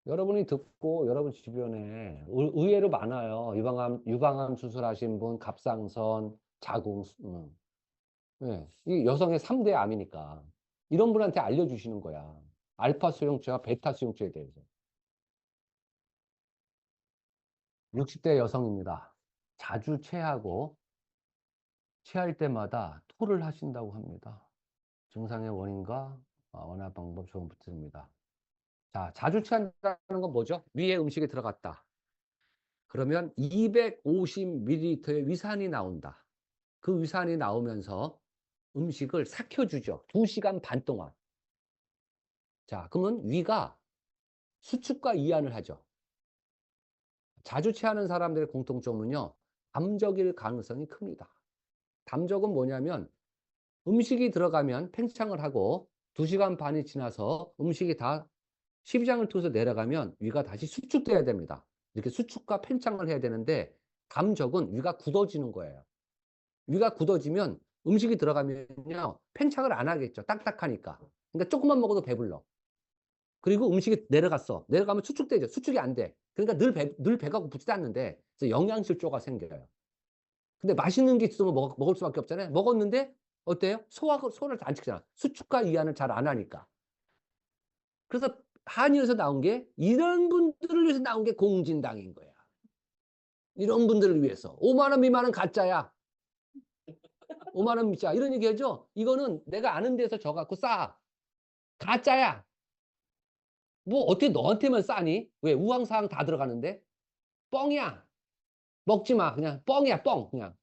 여러분이 듣고 여러분 주변에 의외로 많아요. 유방암 수술하신 분, 갑상선, 자궁. 네. 이 여성의 3대 암이니까. 이런 분한테 알려주시는 거야. 알파 수용체와 베타 수용체에 대해서. 60대 여성입니다. 자주 체할 때마다 토를 하신다고 합니다. 증상의 원인과 완화 방법 조언 부탁드립니다. 자, 자주 체한다는 건 뭐죠? 위에 음식이 들어갔다. 그러면 250ml의 위산이 나온다. 그 위산이 나오면서 음식을 삭혀주죠. 2시간 반 동안. 자, 그러면 위가 수축과 이완을 하죠. 자주 체하는 사람들의 공통점은요, 담적일 가능성이 큽니다. 담적은 뭐냐면 음식이 들어가면 팽창을 하고 2시간 반이 지나서 음식이 다 십이장을 통해서 내려가면 위가 다시 수축돼야 됩니다. 이렇게 수축과 팽창을 해야 되는데 담적은 위가 굳어지는 거예요. 위가 굳어지면 음식이 들어가면요, 팽창을 안 하겠죠. 딱딱하니까. 그러니까 조금만 먹어도 배불러. 그리고 음식이 내려가면 수축되죠. 수축이 안 돼. 그러니까 늘 배가 고프지도 않는데 그래서 영양실조가 생겨요. 근데 맛있는 게 있으면 먹을 수밖에 없잖아요. 먹었는데 어때요? 소화를 안 시키잖아. 수축과 이완을 잘 안 하니까. 그래서 한의에서 나온 게 이런 분들을 위해서 나온 게 공진당인 거야. 이런 분들을 위해서. 5만 원 미만은 가짜야. 5만 원 미자 이런 얘기 하죠. 이거는 내가 아는 데서 져 갖고 싸. 가짜야. 뭐 어떻게 너한테만 싸니? 왜? 우황사항 다 들어가는데? 뻥이야. 먹지 마. 그냥 뻥이야, 뻥. 그냥.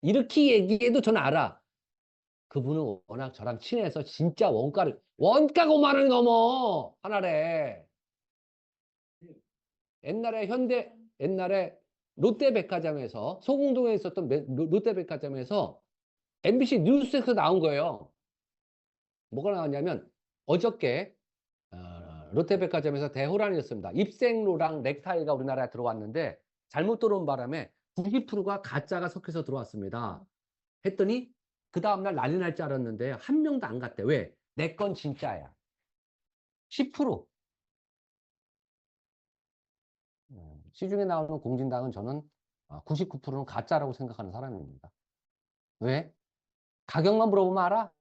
이렇게 얘기해도 저는 알아. 그분은 워낙 저랑 친해서 진짜 원가가 5만 원이 넘어. 하나래. 옛날에 롯데백화점에서, 소공동에 있었던 롯데백화점에서 MBC 뉴스에서 나온 거예요. 뭐가 나왔냐면, 어저께, 롯데백화점에서 대호란이었습니다. 입생로랑 넥타이가 우리나라에 들어왔는데, 잘못 들어온 바람에 90%가 가짜가 섞여서 들어왔습니다. 했더니, 그 다음날 난리 날 줄 알았는데, 한 명도 안 갔대. 왜? 내 건 진짜야. 10%. 시중에 나오는 공진당은 저는 99%는 가짜라고 생각하는 사람입니다. 왜? 가격만 물어보면 알아?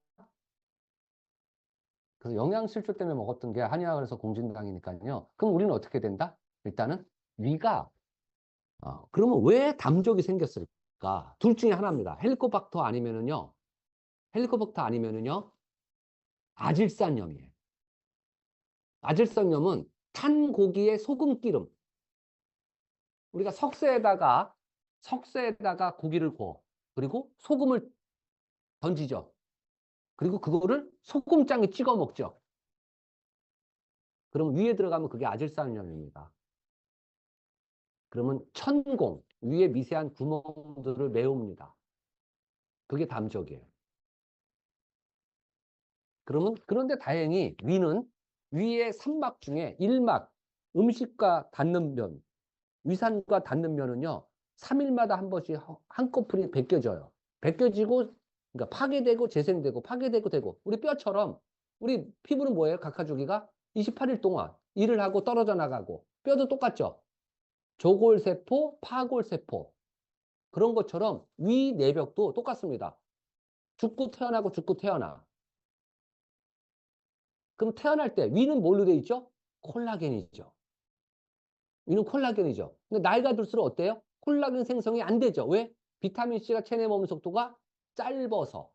그래서 영양실조 때문에 먹었던 게 한의학에서 공진당이니까요. 그럼 우리는 어떻게 된다? 일단은 위가 그러면 왜 담족이 생겼을까? 둘 중에 하나입니다. 헬리코박터 아니면은요. 아질산염이에요. 아질산염은 탄 고기의 소금 기름. 우리가 석쇠에다가 고기를 구워. 그리고 소금을 던지죠. 그리고 그거를 소금장에 찍어 먹죠. 그럼 위에 들어가면 그게 아질산염입니다. 그러면 천공, 위에 미세한 구멍들을 메웁니다. 그게 담적이에요. 그런데 다행히 위는 위의 3막 중에 1막, 음식과 닿는 면, 위산과 닿는 면은요, 3일마다 한 번씩 한꺼풀이 벗겨져요. 벗겨지고, 그러니까 파괴되고 재생되고, 파괴되고 되고. 우리 뼈처럼, 우리 피부는 뭐예요? 각하주기가 28일 동안 일을 하고 떨어져 나가고, 뼈도 똑같죠? 조골세포, 파골세포. 그런 것처럼 위 내벽도 똑같습니다. 죽고 태어나고 죽고 태어나. 그럼 태어날 때 위는 뭘로 돼 있죠? 콜라겐이죠. 위는 콜라겐이죠. 근데 나이가 들수록 어때요? 콜라겐 생성이 안 되죠. 왜? 비타민C가 체내 머문 속도가 짧아서.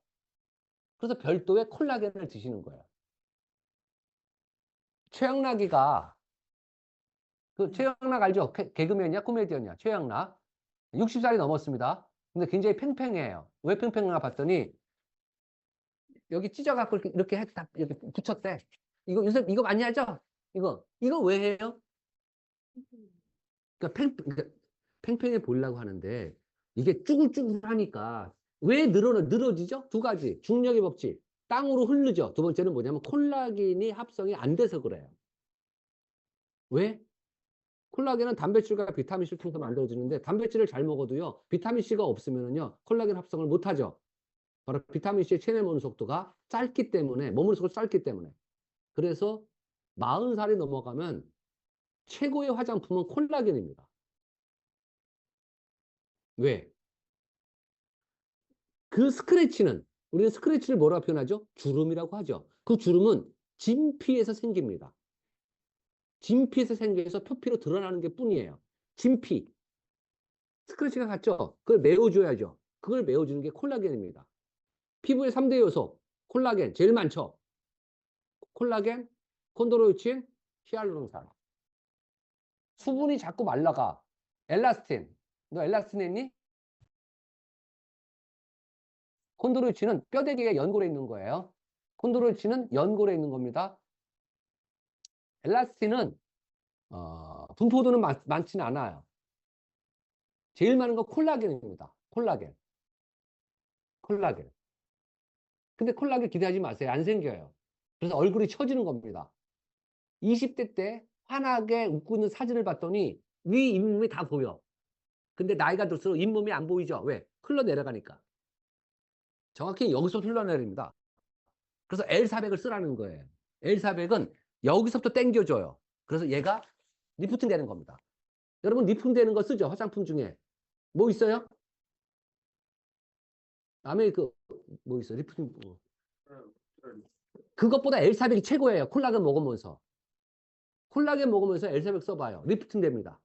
그래서 별도의 콜라겐을 드시는 거예요. 최양락이가 최양락 알죠? 개그맨이야? 코미디언이야? 최양락. 60살이 넘었습니다. 근데 굉장히 팽팽해요. 왜 팽팽하나 봤더니 여기 찢어갖고 이렇게 이렇게 붙였대. 요새 이거 많이 하죠? 이거 왜 해요? 그러니까 팽팽해 보이려고 하는데 이게 쭈글쭈글하니까 왜 늘어지죠? 두 가지. 중력의 법칙. 땅으로 흐르죠. 두 번째는 뭐냐면 콜라겐이 합성이 안 돼서 그래요. 왜? 콜라겐은 단백질과 비타민C를 통해서 만들어지는데 단백질을 잘 먹어도요. 비타민C가 없으면요. 콜라겐 합성을 못 하죠. 바로 비타민C의 체내 머문 속도가 짧기 때문에, 머문 속도가 짧기 때문에. 그래서 40살이 넘어가면 최고의 화장품은 콜라겐입니다. 왜? 그 스크래치는, 우리는 스크래치를 뭐라고 표현하죠? 주름이라고 하죠. 그 주름은 진피에서 생깁니다. 진피에서 생겨서 표피로 드러나는 게 뿐이에요. 진피. 스크래치가 같죠? 그걸 메워줘야죠. 그걸 메워주는 게 콜라겐입니다. 피부의 3대 요소, 콜라겐, 제일 많죠? 콜라겐, 콘드로이친, 히알루론산. 수분이 자꾸 말라가. 엘라스틴. 너 엘라스틴 했니? 콘드로이친은 뼈대기에 연골에 있는 거예요. 콘드로이친은 연골에 있는 겁니다. 엘라스틴은 분포도는 많지는 않아요. 제일 많은 건 콜라겐입니다. 콜라겐. 근데 콜라겐 기대하지 마세요. 안 생겨요. 그래서 얼굴이 처지는 겁니다. 20대 때 환하게 웃고 있는 사진을 봤더니 위 잇몸이 다 보여. 근데 나이가 들수록 잇몸이 안 보이죠? 왜? 흘러내려가니까. 정확히 여기서 흘러내립니다. 그래서 L400을 쓰라는 거예요. L400은 여기서부터 당겨줘요. 그래서 얘가 리프팅 되는 겁니다. 여러분 리프팅 되는 거 쓰죠? 화장품 중에. 뭐 있어요? 남의 뭐 있어? 리프팅. 그것보다 L400이 최고예요. 콜라겐 먹으면서. L400 써봐요. 리프팅 됩니다.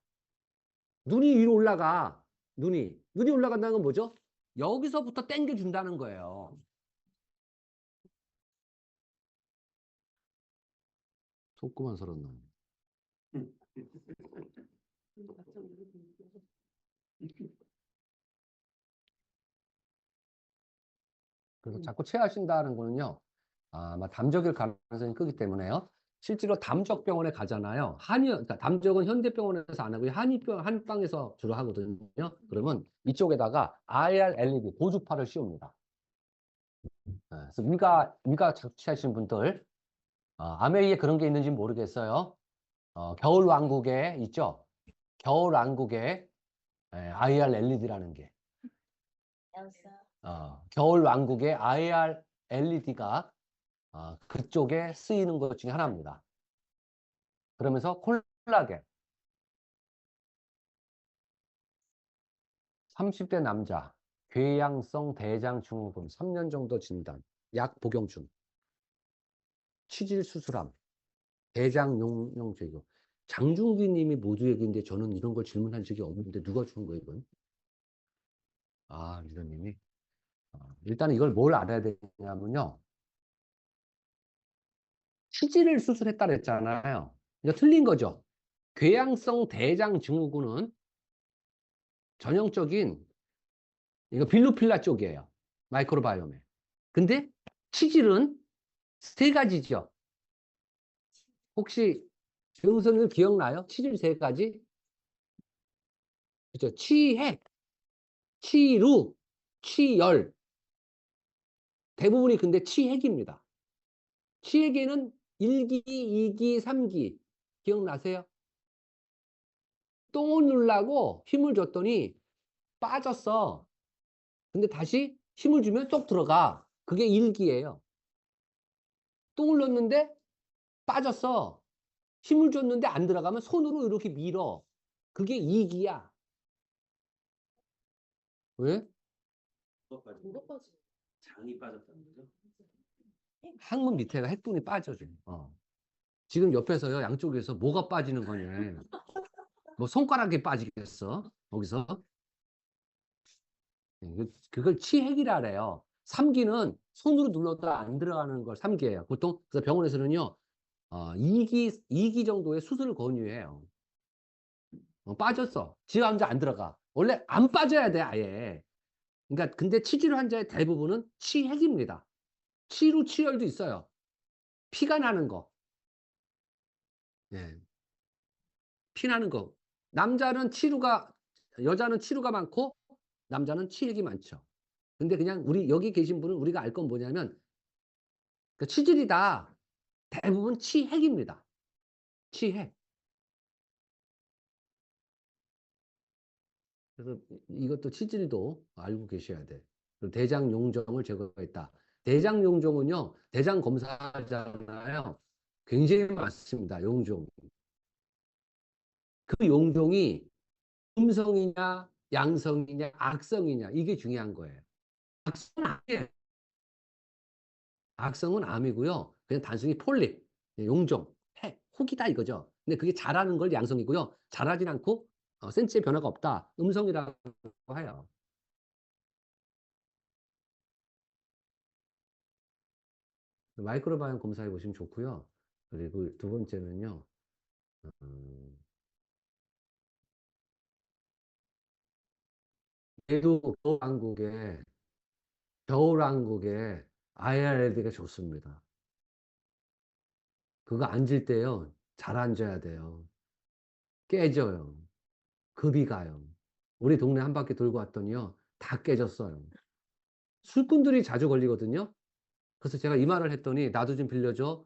눈이 위로 올라가. 눈이 올라간다는 건 뭐죠? 여기서부터 땡겨준다는 거예요. 속구만 서럽나. 그래서 자꾸 체하신다는 거는요, 아마 담적일 가능성이 크기 때문에요. 실제로 담적병원에 가잖아요. 그러니까 담적은 현대병원에서 안 하고 한방에서 주로 하거든요. 그러면 이쪽에다가 IR LED 고주파를 씌웁니다. 그래서 위가 착취하신 분들, 아메이에 그런 게 있는지 모르겠어요. 겨울왕국에 있죠? 겨울왕국에 IR LED라는 게. 겨울왕국에 IR LED가 그쪽에 쓰이는 것 중에 하나입니다. 그러면서 콜라겐. 30대 남자, 궤양성 대장 증후군 3년 정도 진단, 약 복용 중. 치질 수술함, 대장 용용 제거. 장중기 님이 모두 얘기인데 저는 이런 걸 질문한 적이 없는데 누가 준 거예요, 이건? 리더님이. 일단 이걸 뭘 알아야 되냐면요. 치질을 수술했다 그랬잖아요. 이거 틀린 거죠. 궤양성 대장 증후군은 전형적인 이거 빌루필라 쪽이에요. 마이크로바이옴에. 근데 치질은 세 가지죠. 혹시 정선생님 기억나요? 치질 세 가지? 그죠? 치핵, 치루, 치열. 대부분이 근데 치핵입니다. 치핵에는 1기, 2기, 3기. 기억나세요? 똥을 누르려고 힘을 줬더니 빠졌어. 근데 다시 힘을 주면 쏙 들어가. 그게 1기예요. 똥을 넣었는데 빠졌어. 힘을 줬는데 안 들어가면 손으로 이렇게 밀어. 그게 2기야. 왜? 장이 빠졌다는 거죠? 항문 밑에가 핵분이 빠져줘. 지금 옆에서요, 양쪽에서 뭐가 빠지는 거냐. 뭐 손가락이 빠지겠어? 거기서. 그걸 치핵이라 그래요. 3기는 손으로 눌러도 안 들어가는 걸 3기예요. 보통 그래서 병원에서는요, 2기 정도의 수술을 권유해요. 빠졌어. 지가 혼자 안 들어가. 원래 안 빠져야 돼, 아예. 그러니까 근데 치질 환자의 대부분은 치핵입니다. 치루, 치열도 있어요. 피가 나는 거. 예. 피 나는 거. 여자는 치루가 많고, 남자는 치핵이 많죠. 근데 그냥 여기 계신 분은 우리가 알 건 뭐냐면, 그 치질이다. 대부분 치핵입니다. 치핵. 그래서 이것도 치질도 알고 계셔야 돼. 그리고 대장 용종을 제거했다. 대장 용종은요, 대장 검사하잖아요. 굉장히 많습니다. 용종. 그 용종이 음성이냐, 양성이냐, 악성이냐, 이게 중요한 거예요. 악성은 암이에요. 악성은 암이고요. 그냥 단순히 폴립, 용종, 혹이다 이거죠. 근데 그게 잘하는 걸 양성이고요. 잘하진 않고 센치의 변화가 없다. 음성이라고 해요. 마이크로바이옴 검사해 보시면 좋고요. 그리고 두 번째는요. 얘도 겨울왕국에 IRLD가 좋습니다. 그거 앉을 때요. 잘 앉아야 돼요. 깨져요. 급이 가요. 우리 동네 한 바퀴 돌고 왔더니요. 다 깨졌어요. 술꾼들이 자주 걸리거든요. 그래서 제가 이 말을 했더니 나도 좀 빌려줘.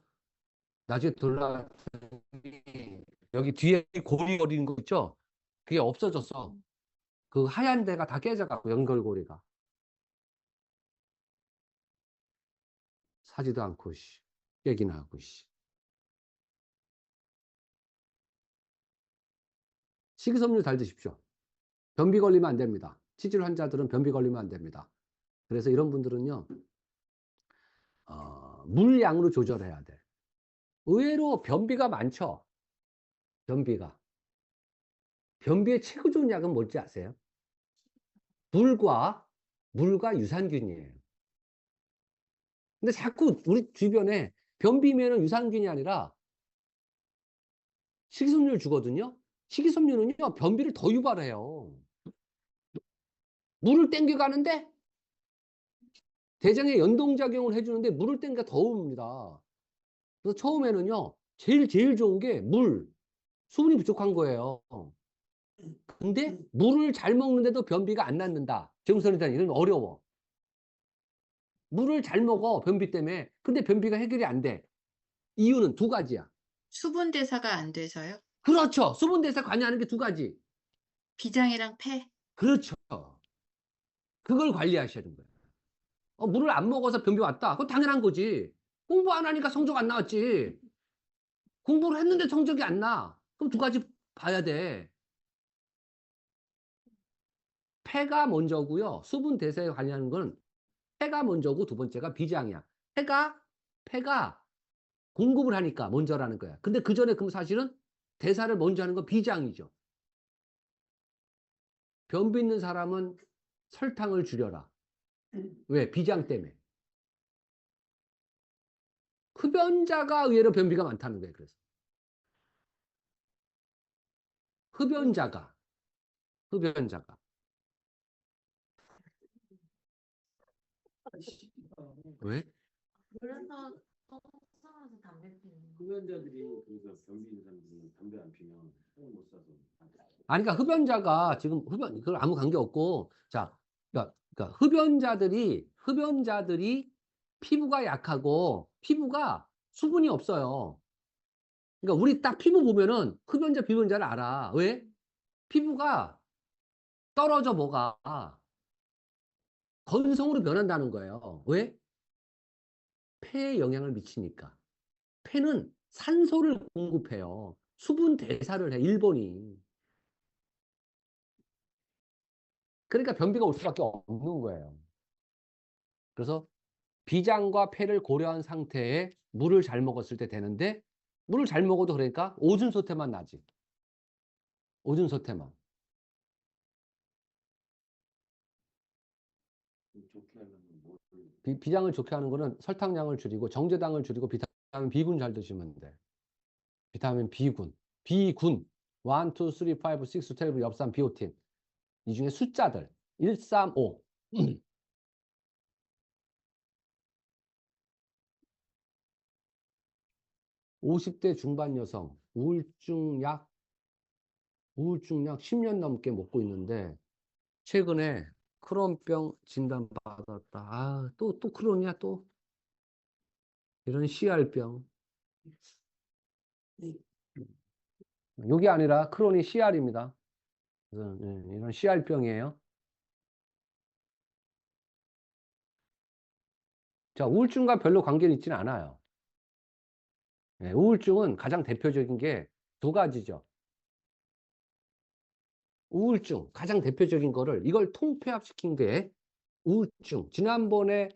나중에 돌아왔더니 여기 뒤에 고리 거리는 거 있죠? 그게 없어졌어. 그 하얀 데가 다 깨져갖고 연결고리가. 사지도 않고, 깨기나 하고, 식이섬유 잘 드십시오. 변비 걸리면 안 됩니다. 치질 환자들은 변비 걸리면 안 됩니다. 그래서 이런 분들은요, 물량으로 조절해야 돼. 의외로 변비가 많죠? 변비가. 변비의 최고 좋은 약은 뭔지 아세요? 물과 물과 유산균이에요. 근데 자꾸 우리 주변에 변비면은 유산균이 아니라 식이섬유를 주거든요. 식이섬유는요, 변비를 더 유발해요. 물을 땡겨가는데 대장에 연동작용을 해주는데 물을 땡겨 더 옵니다. 그래서 처음에는요, 제일 좋은 게 물, 수분이 부족한 거예요. 근데 물을 잘 먹는데도 변비가 안 낫는다. 정선이다. 이건 어려워. 물을 잘 먹어, 변비 때문에. 근데 변비가 해결이 안 돼. 이유는 두 가지야. 수분 대사가 안 돼서요. 그렇죠. 수분 대사 관여하는 게 두 가지. 비장이랑 폐. 그렇죠. 그걸 관리하셔야 되는 거예요. 물을 안 먹어서 변비 왔다. 그건 당연한 거지. 공부 안 하니까 성적 안 나왔지. 공부를 했는데 성적이 안 나. 그럼 두 가지 봐야 돼. 폐가 먼저고요. 수분 대사에 관여하는 건 폐가 먼저고 두 번째가 비장이야. 폐가 공급을 하니까 먼저라는 거야. 근데 그 전에 그럼 사실은 대사를 먼저 하는 건 비장이죠. 변비 있는 사람은 설탕을 줄여라. 왜? 비장 때문에. 흡연자가 의외로 변비가 많다는 거예요. 그래서 흡연자가 왜? 그래서 속상해서 담배 피는 거. 흡연자들이 그래서 변비 있는 사람들은 담배 안 피면 손못 싸서. 아니, 그러니까 흡연자가 지금 그걸 아무 관계 없고, 자, 그러니까 흡연자들이 피부가 약하고 피부가 수분이 없어요. 그러니까 우리 딱 피부 보면은 흡연자, 비흡연자를 알아. 왜? 피부가 떨어져 뭐가 건성으로 변한다는 거예요. 왜? 폐에 영향을 미치니까. 폐는 산소를 공급해요. 수분 대사를 해, 일본이. 그러니까 변비가 올 수밖에 없는 거예요. 그래서 비장과 폐를 고려한 상태에 물을 잘 먹었을 때 되는데, 물을 잘 먹어도 그러니까 오줌소태만 나지. 오줌소태만. 좋게 하려면 뭘 비장을 좋게 하는 거는 설탕량을 줄이고 정제당을 줄이고 비타민 B군 잘 드시면 돼. 비타민 B군. 1, 2, 3, 5, 6, 12, 엽산, 비오틴. 이 중에 숫자들 1, 3, 5. 50대 중반 여성 우울증 약 10년 넘게 먹고 있는데 최근에 크론병 진단 받았다. 아, 또 크론이야 또. 이런 CR병. 이게 아니라 크론이 CR입니다. 그래서 이런 CR병이에요. 자, 우울증과 별로 관계는 있지는 않아요. 우울증은 가장 대표적인 게 두 가지죠. 우울증, 가장 대표적인 거를 이걸 통폐합시킨 게 우울증. 지난번에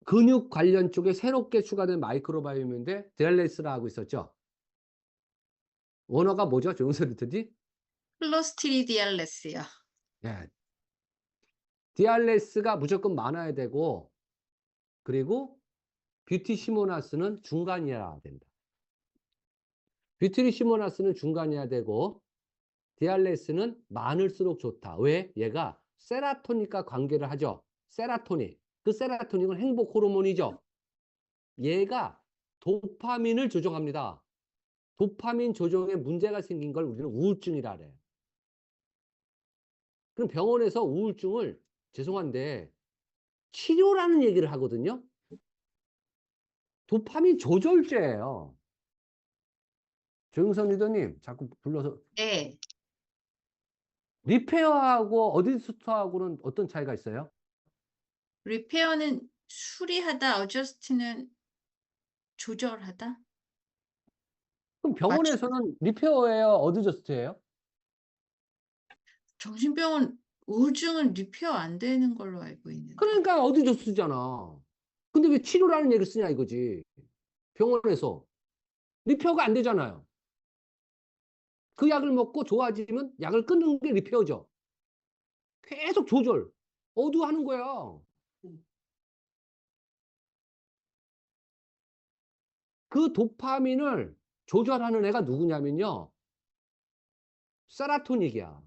근육 관련 쪽에 새롭게 추가된 마이크로바이옴인데 데알레스라 하고 있었죠. 원어가 뭐죠? 조용선 리터디? 클로스트리디알레스요. 예. 디알레스가 무조건 많아야 되고, 그리고 뷰티시모나스는 중간이어야 된다. 뷰티시모나스는 중간이어야 되고, 디알레스는 많을수록 좋다. 왜? 얘가 세라토닌과 관계를 하죠. 세라토닌. 그 세라토닌은 행복 호르몬이죠. 얘가 도파민을 조정합니다. 도파민 조정에 문제가 생긴 걸 우리는 우울증이라 그래요. 그럼 병원에서 우울증을 죄송한데 치료라는 얘기를 하거든요. 도파민 조절제예요. 조영선 리더님 자꾸 불러서 네. 리페어하고 어디스트하고는 어떤 차이가 있어요? 리페어는 수리하다, 어저스트는 조절하다. 그럼 병원에서는 리페어예요, 어드저스트예요? 정신병원 우울증은 리페어 안 되는 걸로 알고 있는데. 그러니까 어드저스트잖아. 근데 왜 치료라는 얘기를 쓰냐 이거지. 병원에서 리페어가 안 되잖아요. 그 약을 먹고 좋아지면 약을 끊는 게 리페어죠. 계속 조절, 어두워하는 거야. 그 도파민을 조절하는 애가 누구냐면요. 세라토닉이야.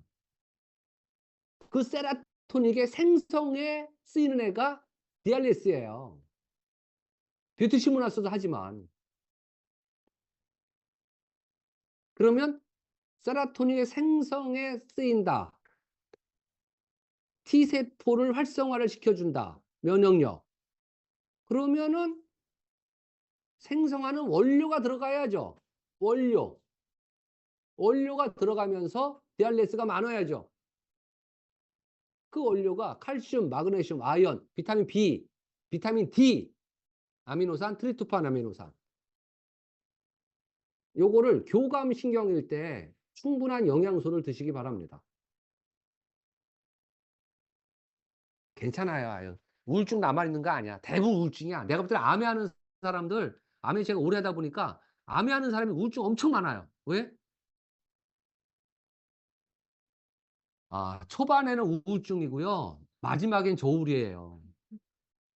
그 세라토닉의 생성에 쓰이는 애가 DRS예요. 뷰티 시뮬라서도 하지만. 그러면 세라토닌의 생성에 쓰인다. T세포를 활성화를 시켜준다. 면역력. 그러면은 생성하는 원료가 들어가야죠. 원료. 원료가 들어가면서 DRS가 많아야죠. 그 원료가 칼슘, 마그네슘, 아연, 비타민 B, 비타민 D, 아미노산, 트리토판 아미노산. 요거를 교감신경일 때 충분한 영양소를 드시기 바랍니다. 괜찮아요. 아유. 우울증 남아있는 거 아니야. 대부분 우울증이야. 내가 볼 때 암해하는 사람들, 암에 제가 오래 하다 보니까 암해하는 사람이 우울증 엄청 많아요. 왜? 초반에는 우울증이고요. 마지막엔 저울이에요.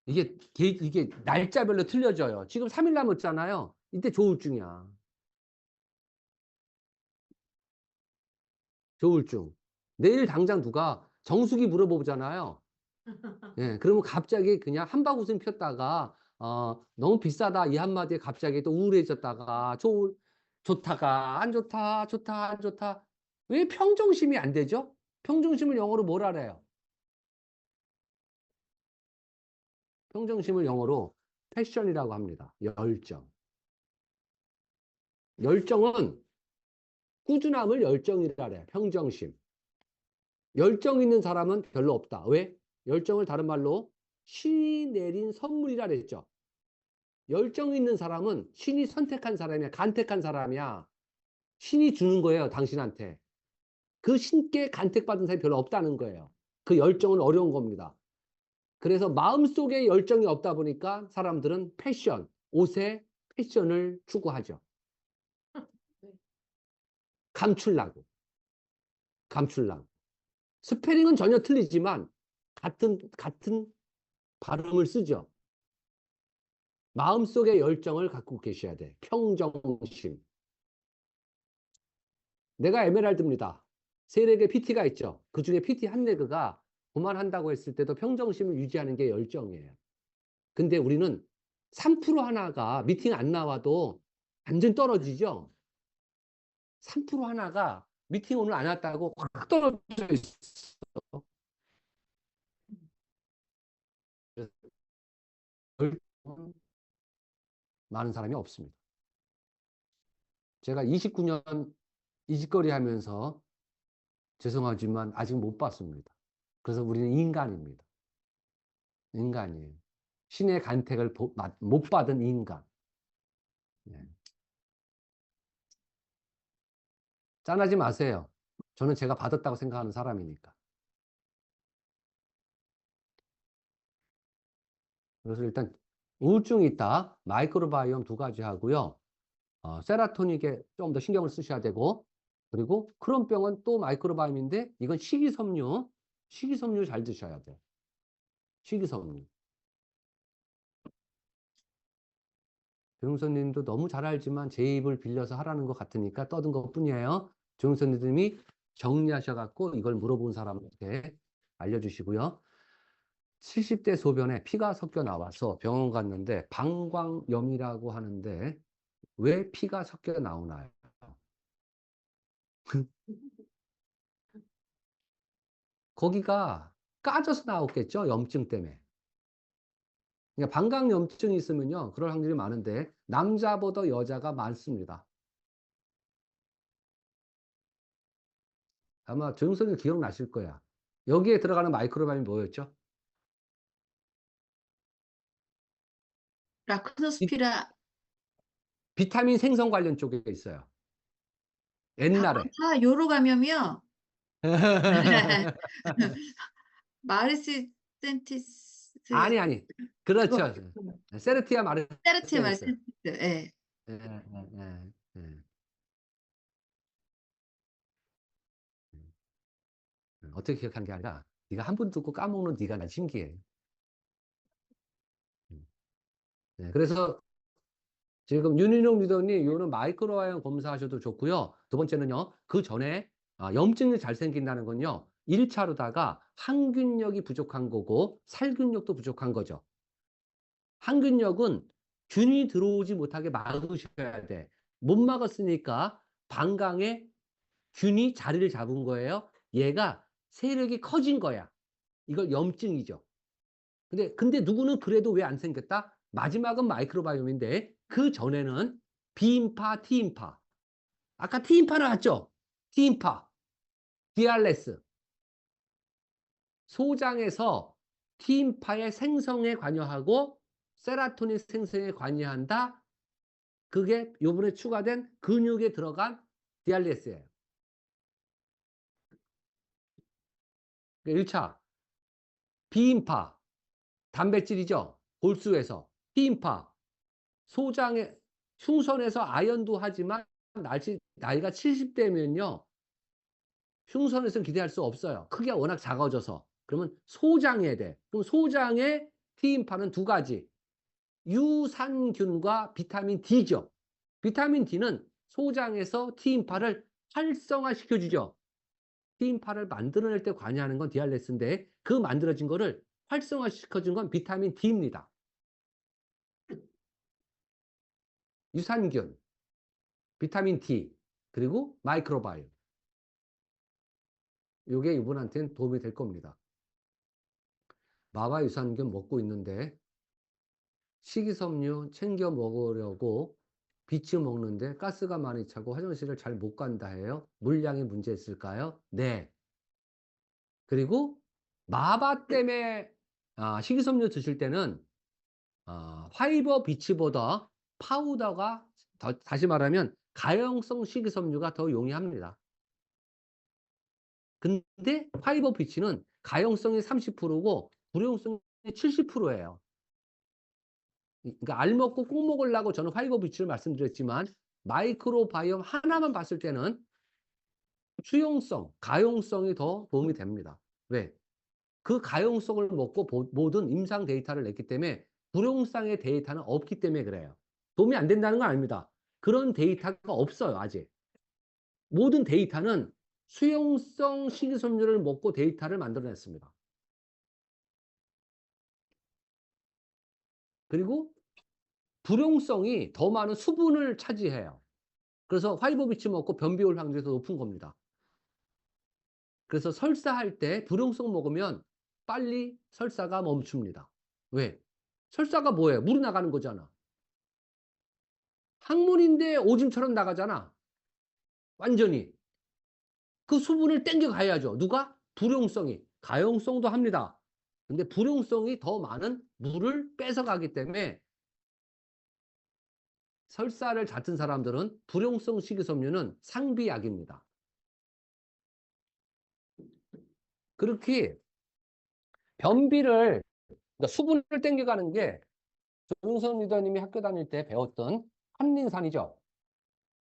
이게 날짜별로 틀려져요. 지금 3일 남았잖아요. 이때 조울증이야. 조울증. 내일 당장 누가 정수기 물어보잖아요. 예, 그러면 갑자기 그냥 한바구음 폈다가 너무 비싸다 이 한마디에 갑자기 또 우울해졌다가 좋다가 안 좋다 좋다 안 좋다. 왜 평정심이 안 되죠? 평정심을 영어로 뭐라 그래요? 평정심을 영어로 패션이라고 합니다. 열정. 열정은 꾸준함을 열정이라 그래요. 평정심. 열정 있는 사람은 별로 없다. 왜? 열정을 다른 말로 신이 내린 선물이라 그랬죠. 열정 있는 사람은 신이 선택한 사람이야. 간택한 사람이야. 신이 주는 거예요. 당신한테. 그 신께 간택받은 사람이 별로 없다는 거예요. 그 열정은 어려운 겁니다. 그래서 마음속에 열정이 없다 보니까 사람들은 패션, 옷에 패션을 추구하죠. 감추려고. 감추려고. 스페링은 전혀 틀리지만 같은 발음을 쓰죠. 마음속에 열정을 갖고 계셔야 돼. 평정심. 내가 에메랄드입니다. 세력의 PT가 있죠. 그 중에 PT 한 레그가 그만한다고 했을 때도 평정심을 유지하는 게 열정이에요. 근데 우리는 3% 하나가 미팅 안 나와도 완전 떨어지죠. 3% 하나가 미팅 오늘 안 왔다고 확 떨어져 있어. 열정은 많은 사람이 없습니다. 제가 29년 이직거리 하면서 죄송하지만 아직 못 봤습니다. 그래서 우리는 인간입니다. 인간이에요. 신의 간택을 못 받은 인간. 네. 짠하지 마세요. 저는 제가 받았다고 생각하는 사람이니까. 그래서 일단 우울증이 있다. 마이크로바이옴 2가지 하고요. 세라토닉에 좀 더 신경을 쓰셔야 되고, 그리고 크론병은 또 마이크로바이옴인데 이건 식이섬유. 식이섬유 잘 드셔야 돼요. 식이섬유. 조영선님도 너무 잘 알지만 제 입을 빌려서 하라는 것 같으니까 떠든 것 뿐이에요. 조영선님이 정리하셔갖고 이걸 물어본 사람한테 알려주시고요. 70대 소변에 피가 섞여 나와서 병원 갔는데 방광염이라고 하는데 왜 피가 섞여 나오나요? 거기가 까져서 나왔겠죠? 염증 때문에. 그러니까 방광염증이 있으면요, 그럴 확률이 많은데 남자보다 여자가 많습니다. 아마 조영선이 기억나실 거야. 여기에 들어가는 마이크로바이옴이 뭐였죠? 라크토스피라. 비타민 생성 관련 쪽에 있어요. 옛날에. 요로 감염이요. 마르시센티스. 아니. 그렇죠. 세르티아 세르티아 마르시아스. 마르시센티스. 예. 예. 어떻게 기억한 게 아니라 네가 한 번 듣고 까먹는 네가 난 신기해. 네, 그래서 지금 윤인용 리더님, 요는 마이크로바이옴 검사하셔도 좋고요. 두 번째는요, 그 전에 염증이 잘 생긴다는 건요, 1차로다가 항균력이 부족한 거고, 살균력도 부족한 거죠. 항균력은 균이 들어오지 못하게 막으셔야 돼. 못 막았으니까 방광에 균이 자리를 잡은 거예요. 얘가 세력이 커진 거야. 이걸 염증이죠. 근데 누구는 그래도 왜 안 생겼다? 마지막은 마이크로바이옴인데 그 전에는 비인파, T인파. 아까 T인파 나왔죠? T인파, 디알레스. 소장에서 T인파의 생성에 관여하고 세라토닌 생성에 관여한다. 그게 요번에 추가된 근육에 들어간 디알레스예요. 1차 비인파, 단백질이죠. 골수에서. T인파, 소장에 흉선에서 아연도 하지만 나이가 70대면요. 흉선에서 기대할 수 없어요. 크기가 워낙 작아져서. 그러면 소장에 돼. 그럼 소장에 T인파는 두 가지. 유산균과 비타민 D죠. 비타민 D는 소장에서 T인파를 활성화시켜주죠. T인파를 만들어낼 때 관여하는 건 디알레스인데 그 만들어진 거를 활성화시켜준 건 비타민 D입니다. 유산균, 비타민 D, 그리고 마이크로바이옴. 이게 이분한테는 도움이 될 겁니다. 마바 유산균 먹고 있는데 식이섬유 챙겨 먹으려고 비츠 먹는데 가스가 많이 차고 화장실을 잘 못 간다 해요. 물량에 문제 있을까요? 네. 그리고 마바 때문에 식이섬유 드실 때는 파이버 비츠보다 파우더가 다시 말하면 가용성 식이섬유가 더 용이합니다. 근데 파이버 비츠는 가용성이 30%고 불용성이 70%예요. 그러니까 알 먹고 꼭 먹으려고 저는 파이버 비츠를 말씀드렸지만 마이크로바이옴 하나만 봤을 때는 수용성, 가용성이 더 도움이 됩니다. 왜? 그 가용성을 먹고 모든 임상 데이터를 냈기 때문에 불용성의 데이터는 없기 때문에 그래요. 도움이 안 된다는 건 아닙니다. 그런 데이터가 없어요, 아직. 모든 데이터는 수용성 식이섬유를 먹고 데이터를 만들어냈습니다. 그리고 불용성이 더 많은 수분을 차지해요. 그래서 화이버비치 먹고 변비 올 확률이 더 높은 겁니다. 그래서 설사할 때 불용성 먹으면 빨리 설사가 멈춥니다. 왜? 설사가 뭐예요? 물이 나가는 거잖아. 항문인데 오줌처럼 나가잖아. 완전히. 그 수분을 땡겨 가야죠. 누가? 불용성이. 가용성도 합니다. 근데 불용성이 더 많은 물을 뺏어가기 때문에 설사를 잦은 사람들은 불용성 식이섬유는 상비약입니다. 그렇게 변비를, 그러니까 수분을 땡겨가는 게 조윤선 리더님이 학교 다닐 때 배웠던 한린산이죠.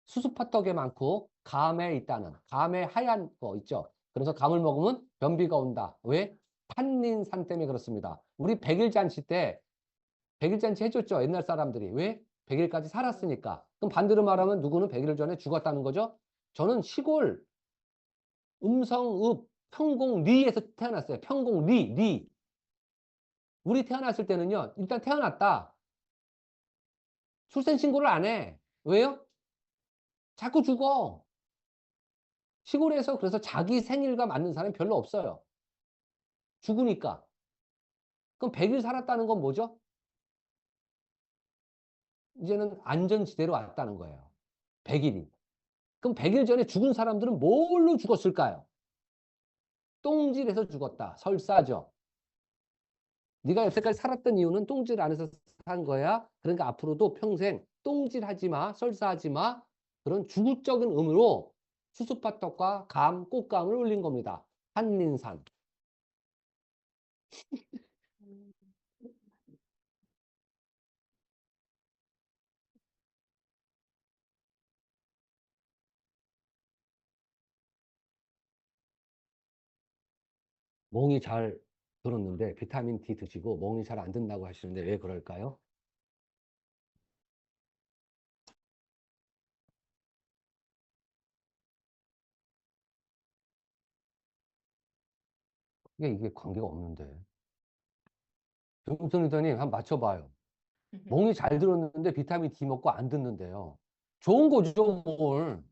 수수파떡에 많고 감에 있다는, 감에 하얀 거 있죠. 그래서 감을 먹으면 변비가 온다. 왜? 탄닌산 때문에 그렇습니다. 우리 100일 잔치 때 100일 잔치 해줬죠. 옛날 사람들이. 왜? 100일까지 살았으니까. 그럼 반대로 말하면 누구는 100일 전에 죽었다는 거죠. 저는 시골 음성읍 평공리에서 태어났어요. 평공리. 우리 태어났을 때는요. 일단 태어났다. 출생신고를 안 해. 왜요? 자꾸 죽어. 시골에서 그래서 자기 생일과 맞는 사람이 별로 없어요. 죽으니까. 그럼 100일 살았다는 건 뭐죠? 이제는 안전지대로 왔다는 거예요. 100일이. 그럼 100일 전에 죽은 사람들은 뭘로 죽었을까요? 똥질해서 죽었다. 설사죠. 네가 여태까지 살았던 이유는 똥질 안에서 산 거야. 그러니까 앞으로도 평생 똥질하지 마, 설사하지 마. 그런 주구적인 의미로 수수파떡과 감, 꽃감을 올린 겁니다. 한린산. 멍이 잘 들었는데 비타민 D 드시고 멍이 잘 안 든다고 하시는데 왜 그럴까요? 이게 관계가 없는데. 정선이더니 한번 맞춰봐요. 멍이 잘 들었는데 비타민 D 먹고 안 듣는데요. 좋은 거죠, 뭘.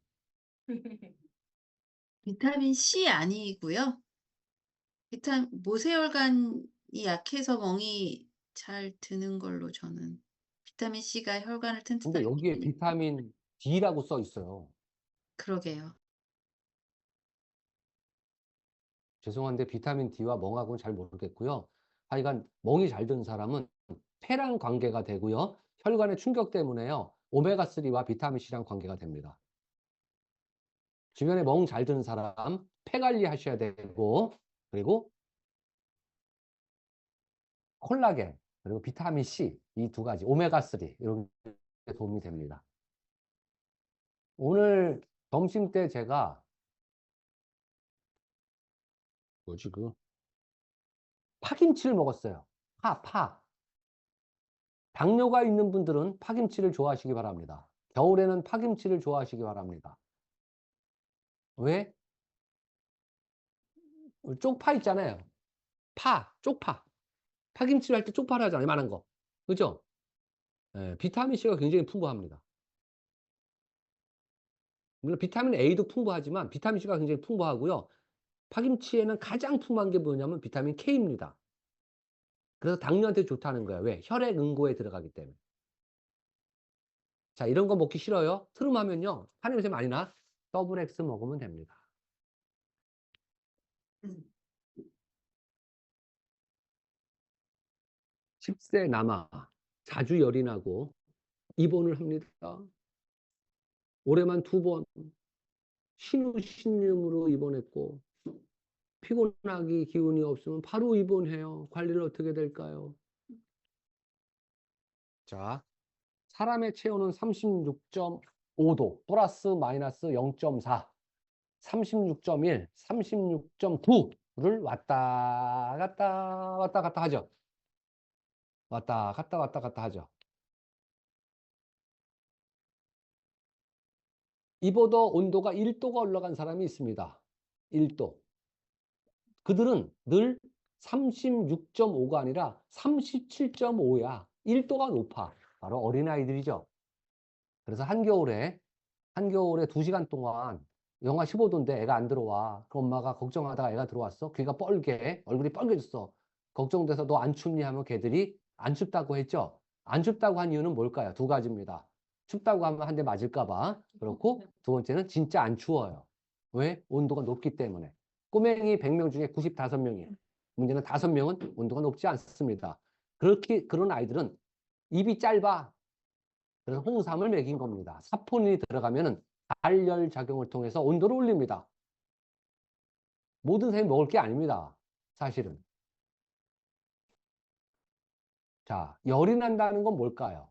비타민 C 아니고요. 모세혈관이 약해서 멍이 잘 드는 걸로 저는 비타민 C가 혈관을 근데 튼튼하게 여기에 해주니까. 비타민 D라고 써 있어요. 그러게요. 죄송한데 비타민 D와 멍하고는 잘 모르겠고요. 하여간 멍이 잘 드는 사람은 폐랑 관계가 되고요. 혈관의 충격 때문에요. 오메가3와 비타민 C랑 관계가 됩니다. 주변에 멍 잘 드는 사람 폐 관리하셔야 되고, 그리고 콜라겐, 그리고 비타민 C 이 두 가지 오메가3 이런 게 도움이 됩니다. 오늘 점심 때 제가 뭐지 파김치를 먹었어요. 파. 당뇨가 있는 분들은 파김치를 좋아하시기 바랍니다. 겨울에는 파김치를 좋아하시기 바랍니다. 왜? 쪽파 있잖아요. 쪽파. 파김치를 할 때 쪽파를 하잖아요. 많은 거. 그죠? 예, 비타민 C가 굉장히 풍부합니다. 물론 비타민 A도 풍부하지만 비타민 C가 굉장히 풍부하고요. 파김치에는 가장 풍부한 게 뭐냐면 비타민 K입니다. 그래서 당뇨한테 좋다는 거예요. 왜? 혈액 응고에 들어가기 때문에. 자, 이런 거 먹기 싫어요? 트름하면요. 파냄새 많이 나? 더블 X 먹으면 됩니다. 10세 남아 자주 열이 나고 입원을 합니다. 올해만 2번 신우신염으로 입원했고 피곤하기 기운이 없으면 바로 입원해요. 관리를 어떻게 될까요? 자, 사람의 체온은 36.5도 플러스 마이너스 0.4 36.1 36.9를 왔다 갔다 하죠. 왔다 갔다 하죠. 이보다 온도가 1도가 올라간 사람이 있습니다. 1도. 그들은 늘 36.5가 아니라 37.5야. 1도가 높아. 바로 어린아이들이죠. 그래서 한겨울에 2시간 동안 영하 15도인데 애가 안 들어와. 그 엄마가 걱정하다가 애가 들어왔어. 귀가 뻘게, 얼굴이 빨개졌어. 걱정돼서 너 안 춥니 하면 걔들이 안 춥다고 했죠. 안 춥다고 한 이유는 뭘까요? 두 가지입니다. 춥다고 하면 한 대 맞을까 봐. 그렇고 두 번째는 진짜 안 추워요. 왜? 온도가 높기 때문에. 꼬맹이 100명 중에 95명이에요. 문제는 5명은 온도가 높지 않습니다. 그런 아이들은 입이 짧아. 그래서 홍삼을 먹인 겁니다. 사포닌이 들어가면은 발열 작용을 통해서 온도를 올립니다. 모든 사람이 먹을 게 아닙니다. 사실은. 자, 열이 난다는 건 뭘까요?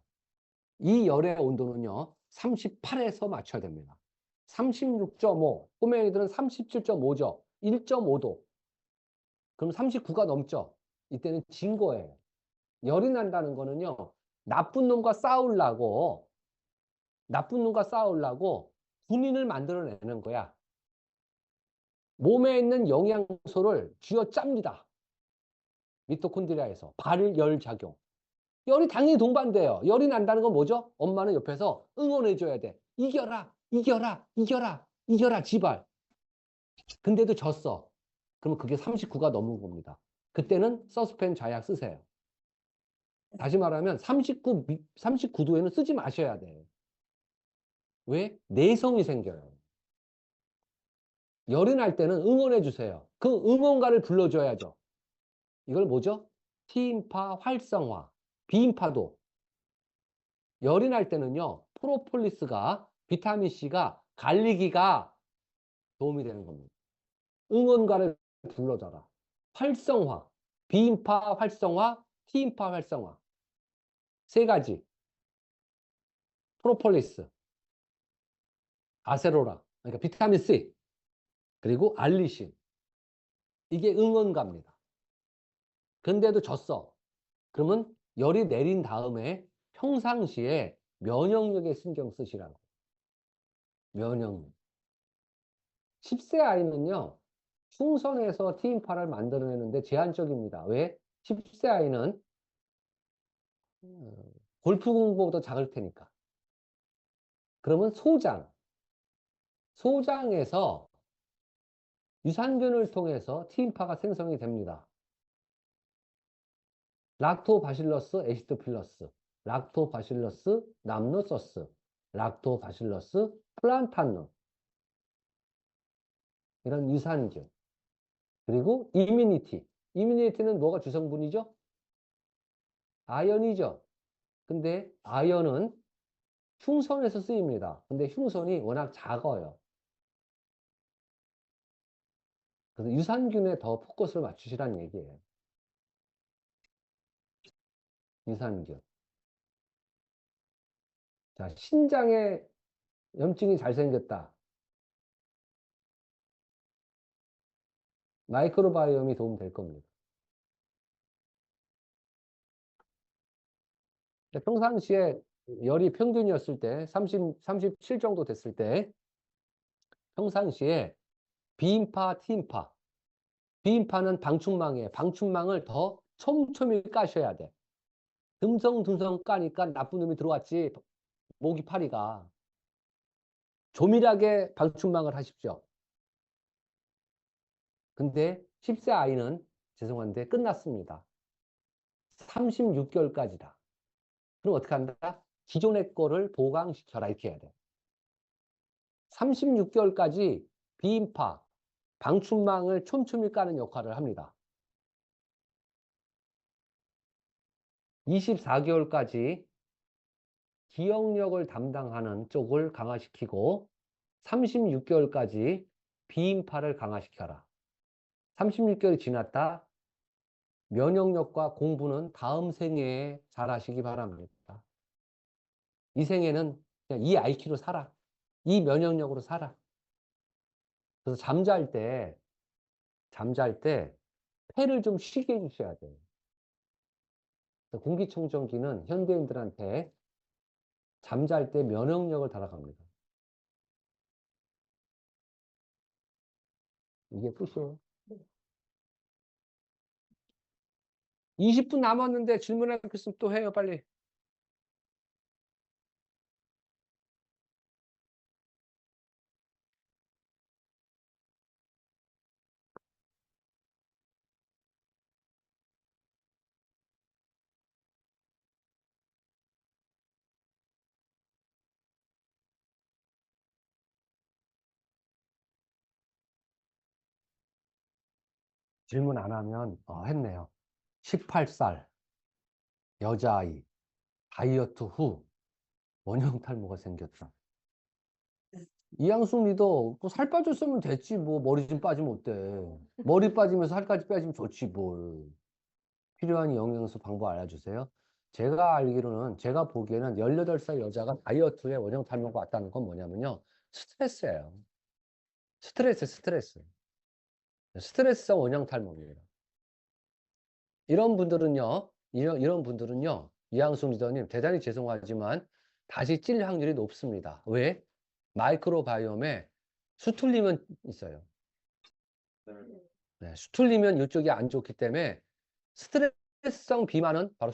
이 열의 온도는요, 38에서 맞춰야 됩니다. 36.5, 꼬맹이들은 37.5죠. 1.5도. 그럼 39가 넘죠. 이때는 진 거예요. 열이 난다는 거는요, 나쁜 놈과 싸우려고 군인을 만들어내는 거야. 몸에 있는 영양소를 쥐어짭니다. 미토콘드리아에서 발열 작용. 열이 당연히 동반돼요. 열이 난다는 건 뭐죠? 엄마는 옆에서 응원해줘야 돼. 이겨라, 이겨라, 이겨라, 이겨라, 지발. 근데도 졌어. 그러면 그게 39가 넘은 겁니다. 그때는 서스펜 좌약 쓰세요. 다시 말하면 39도에는 쓰지 마셔야 돼. 왜? 내성이 생겨요. 열이 날 때는 응원해 주세요. 그 응원가를 불러줘야죠. 이걸 뭐죠? T인파 활성화, B인파도. 열이 날 때는요, 프로폴리스가, 비타민 C가, 갈리기가 도움이 되는 겁니다. 응원가를 불러줘라. 활성화, B인파 활성화, T인파 활성화. 세 가지. 프로폴리스, 아세로라, 그러니까 비타민 C, 그리고 알리신. 이게 응원가입니다. 근데도 졌어. 그러면 열이 내린 다음에 평상시에 면역력에 신경 쓰시라고. 면역력. 10세 아이는요, 충선에서 T-임파를 만들어내는데 제한적입니다. 왜? 10세 아이는 골프 공보다 작을 테니까. 그러면 소장에서 유산균을 통해서 T인파가 생성이 됩니다. 락토바실러스 애시도필러스, 락토바실러스 남노서스, 락토바실러스 플란타누 이런 유산균. 그리고 이뮤니티는 뭐가 주성분이죠? 아연이죠. 근데 아연은 흉선에서 쓰입니다. 근데 흉선이 워낙 작아요. 그래서 유산균에 더 포커스를 맞추시라는 얘기예요. 유산균. 자, 신장에 염증이 잘 생겼다. 마이크로바이옴이 도움 될 겁니다. 평상시에 열이 평균이었을 때 37 정도 됐을 때 평상시에 비인파, T인파. 비인파는 방충망이에요. 방충망을 더 촘촘히 까셔야 돼. 듬성듬성 까니까 나쁜 놈이 들어왔지. 모기 파리가. 조밀하게 방충망을 하십시오. 근데 10세 아이는 죄송한데 끝났습니다. 36개월까지다. 그럼 어떻게 한다? 기존의 거를 보강시켜라 이렇게 해야 돼. 36개월까지 비인파, 방충망을 촘촘히 까는 역할을 합니다. 24개월까지 기억력을 담당하는 쪽을 강화시키고 36개월까지 비인파를 강화시켜라. 36개월이 지났다. 면역력과 공부는 다음 생애에 잘하시기 바랍니다. 이 생애는 그냥 이 IQ로 살아. 이 면역력으로 살아. 그래서 잠잘 때 폐를 좀 쉬게 해주셔야 돼요. 공기청정기는 현대인들한테 잠잘 때 면역력을 달아갑니다. 이게 끝이에요. 20분 남았는데 질문할 거 있으면 또 해요, 빨리. 질문 안 하면 했네요. 18살 여자아이 다이어트 후 원형 탈모가 생겼다. 이양숙 리더 살 빠졌으면 됐지 뭐 머리 좀 빠지면 어때. 머리 빠지면서 살까지 빠지면 좋지 뭘. 필요한 영양소 방법 알려주세요. 제가 알기로는 제가 보기에는 18살 여자가 다이어트에 원형 탈모가 왔다는 건 뭐냐면요. 스트레스예요. 스트레스성 원형 탈모입니다. 이런 분들은요, 이양숙 리더님, 대단히 죄송하지만 다시 찔 확률이 높습니다. 왜? 마이크로바이옴에 수틀리면 있어요. 네, 수틀리면 이쪽이 안 좋기 때문에 스트레스성 비만은 바로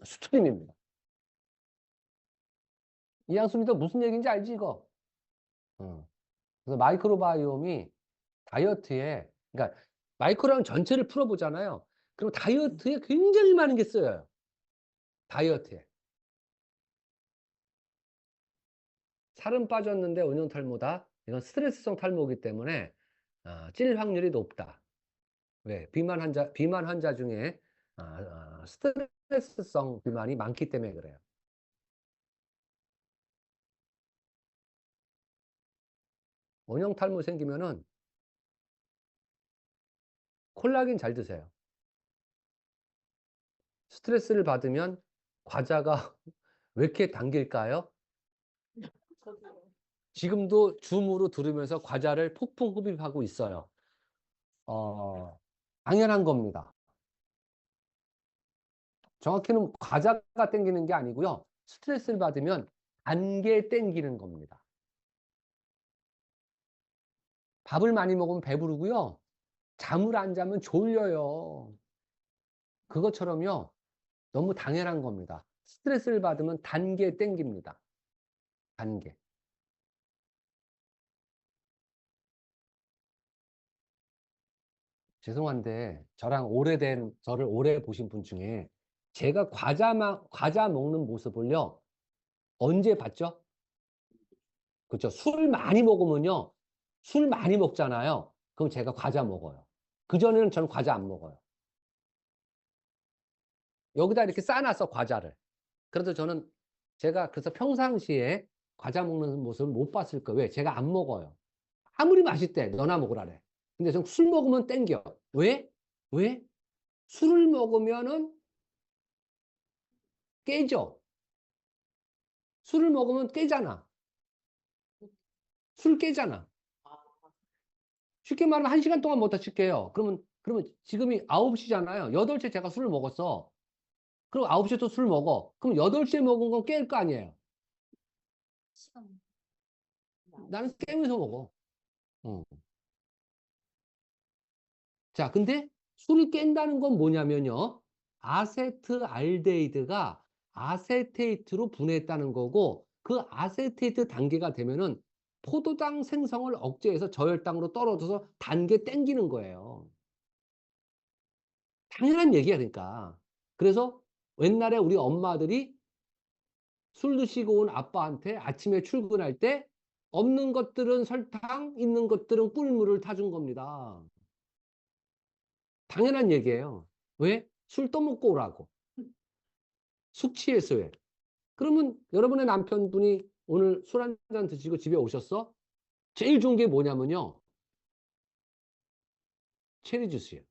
수틀림입니다. 이양숙 리더 무슨 얘기인지 알지, 이거? 그래서 마이크로바이옴이 다이어트에, 그러니까 마이크로바이옴 전체를 풀어보잖아요. 그럼 다이어트에 굉장히 많은 게 쓰여요. 다이어트에. 살은 빠졌는데 원형 탈모다. 이건 스트레스성 탈모이기 때문에 찔 확률이 높다. 왜? 비만 환자 중에 스트레스성 비만이 많기 때문에 그래요. 원형 탈모 생기면은 콜라겐 잘 드세요. 스트레스를 받으면 과자가 왜 이렇게 당길까요? 지금도 줌으로 들으면서 과자를 폭풍 흡입하고 있어요. 당연한 겁니다. 정확히는 과자가 땡기는 게 아니고요. 스트레스를 받으면 단계 땡기는 겁니다. 밥을 많이 먹으면 배부르고요. 잠을 안 자면 졸려요. 그것처럼요. 너무 당연한 겁니다. 스트레스를 받으면 단계 땡깁니다. 단계. 죄송한데 저랑 저를 오래 보신 분 중에 제가 과자 먹는 모습을요. 언제 봤죠? 그렇죠. 술 많이 먹으면요. 술 많이 먹잖아요. 그럼 제가 과자 먹어요. 그전에는 저는 과자 안 먹어요. 여기다 이렇게 싸놨어, 과자를. 그래서 그래서 평상시에 과자 먹는 모습을 못 봤을 거예요. 왜? 제가 안 먹어요. 아무리 맛있대. 너나 먹으라래. 근데 전 술 먹으면 땡겨. 왜? 왜? 술을 먹으면은 깨져. 술을 먹으면 깨잖아. 술 깨잖아. 쉽게 말하면 1시간 동안 못 다칠게요. 그러면 지금이 9시잖아요. 8시에 제가 술을 먹었어. 그럼 9시에 또 술 먹어. 그럼 8시에 먹은 건 깰 거 아니에요. 시간. 나는 깨면서 먹어. 어. 자, 근데 술이 깬다는 건 뭐냐면요. 아세트알데히드가 아세테이트로 분해했다는 거고, 그 아세테이트 단계가 되면은 포도당 생성을 억제해서 저혈당으로 떨어져서 단계 땡기는 거예요. 당연한 얘기야, 그러니까. 그래서 옛날에 우리 엄마들이 술 드시고 온 아빠한테 아침에 출근할 때 없는 것들은 설탕, 있는 것들은 꿀물을 타준 겁니다. 당연한 얘기예요. 왜? 술 떠먹고 오라고. 숙취해소에. 그러면 여러분의 남편분이 오늘 술 한 잔 드시고 집에 오셨어? 제일 좋은 게 뭐냐면요. 체리 주스예요.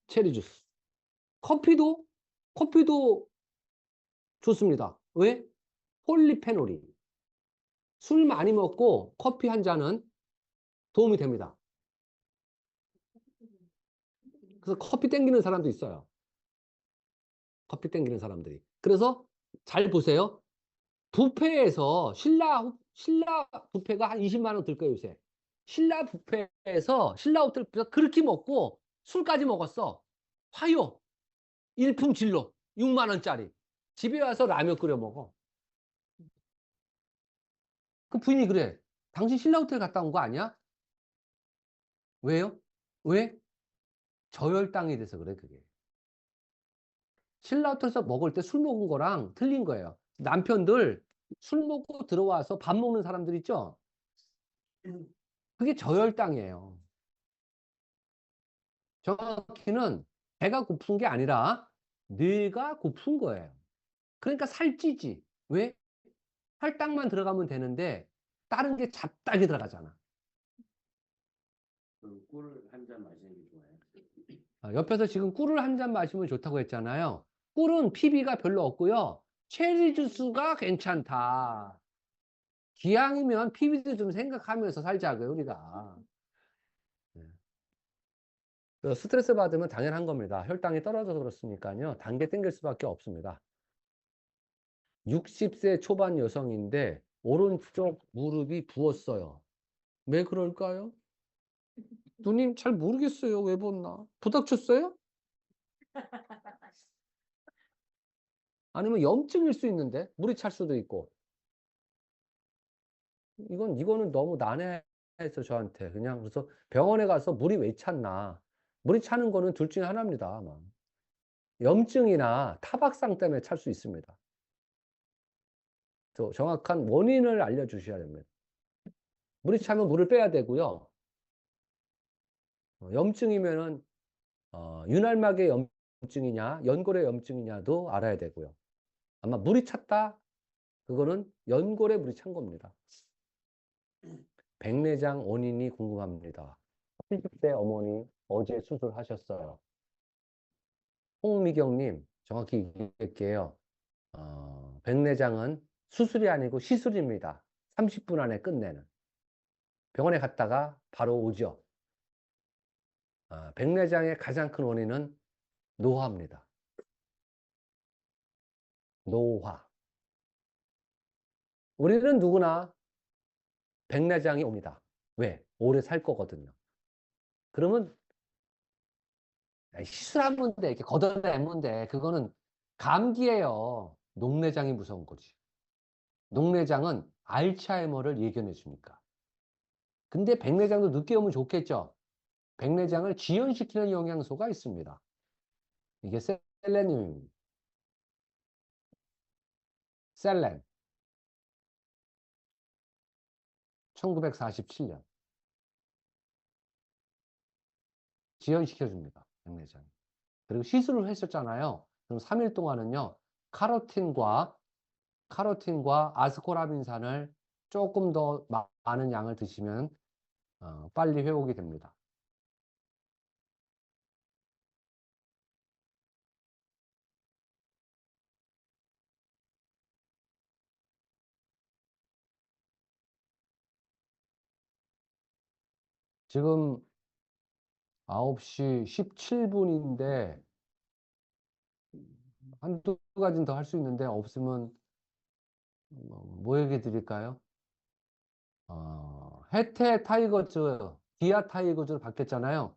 체리 주스. 커피도 좋습니다. 왜? 폴리페놀이. 술 많이 먹고 커피 한 잔은 도움이 됩니다. 그래서 커피 땡기는 사람도 있어요. 커피 땡기는 사람들이. 그래서 잘 보세요. 뷔페에서 신라 뷔페가 한 20만 원 들 거예요, 요새. 신라 호텔에서 그렇게 먹고 술까지 먹었어. 화요. 일품질로 6만 원짜리. 집에 와서 라면 끓여 먹어. 그 부인이 그래. 당신 신라 호텔 갔다 온 거 아니야? 왜요? 왜? 저혈당이 돼서 그래, 그게. 신라 호텔에서 먹을 때 술 먹은 거랑 틀린 거예요. 남편들 술 먹고 들어와서 밥 먹는 사람들 있죠? 그게 저혈당이에요. 정확히는 배가 고픈 게 아니라 뇌가 고픈 거예요. 그러니까 살찌지. 왜? 혈당만 들어가면 되는데 다른 게 잡다하게 들어가잖아. 그럼 꿀 한 잔 마시는 게 좋아요? 옆에서 지금 꿀을 한 잔 마시면 좋다고 했잖아요. 꿀은 PB가 별로 없고요. 체리 주스가 괜찮다. 기왕이면 PB도 좀 생각하면서 살자고요, 우리가. 스트레스 받으면 당연한 겁니다. 혈당이 떨어져서 그렇으니까요. 단계 땡길 수밖에 없습니다. 60세 초반 여성인데 오른쪽 무릎이 부었어요. 왜 그럴까요? 누님 잘 모르겠어요. 왜 부었나? 부닥쳤어요? 아니면 염증일 수 있는데 물이 찰 수도 있고. 이거는 너무 난해해서 저한테 그냥 그래서 병원에 가서 물이 왜 찼나? 물이 차는 거는 둘 중에 하나입니다. 아마. 염증이나 타박상 때문에 찰 수 있습니다. 정확한 원인을 알려주셔야 됩니다. 물이 차면 물을 빼야 되고요. 염증이면은 윤활막의 염증이냐 연골의 염증이냐도 알아야 되고요. 아마 물이 찼다 그거는 연골에 물이 찬 겁니다. 백내장 원인이 궁금합니다. 70대 어머니 어제 수술하셨어요. 홍미경님 정확히 얘기할게요. 백내장은 수술이 아니고 시술입니다. 30분 안에 끝내는. 병원에 갔다가 바로 오죠. 백내장의 가장 큰 원인은 노화입니다. 노화. 우리는 누구나 백내장이 옵니다. 왜? 오래 살 거거든요. 그러면 시술하면 돼. 이렇게 걷어내면 돼. 그거는 감기예요. 녹내장이 무서운 거지. 녹내장은 알츠하이머를 예견해 줍니까? 근데 백내장도 늦게 오면 좋겠죠? 백내장을 지연시키는 영양소가 있습니다. 이게 셀레늄입니다. 셀렌. 1947년. 지연시켜줍니다. 백내장. 그리고 시술을 했었잖아요. 그럼 3일 동안은요, 카로틴과 아스코라빈산을 조금 더 많은 양을 드시면 빨리 회복이 됩니다. 지금 9시 17분인데 한두 가지는 더 할 수 있는데 없으면 뭐 얘기 드릴까요? 해태 타이거즈, 기아 타이거즈로 바뀌었잖아요.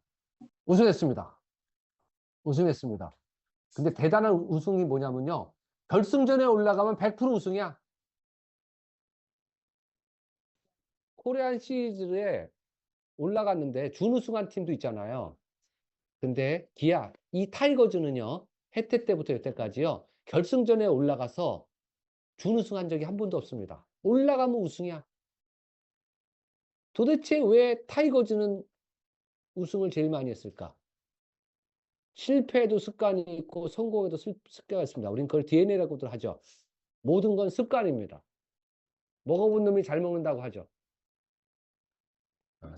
우승했습니다. 우승했습니다. 근데 대단한 우승이 뭐냐면요. 결승전에 올라가면 100% 우승이야. 코리안 시리즈에 올라갔는데 준우승한 팀도 있잖아요. 근데 기아, 이 타이거즈는요. 해태 때부터 여태까지요. 결승전에 올라가서 준우승한 적이 한 번도 없습니다. 올라가면 우승이야. 도대체 왜 타이거즈는 우승을 제일 많이 했을까? 실패에도 습관이 있고 성공에도 습관이 있습니다. 우린 그걸 DNA라고도 하죠. 모든 건 습관입니다. 먹어본 놈이 잘 먹는다고 하죠.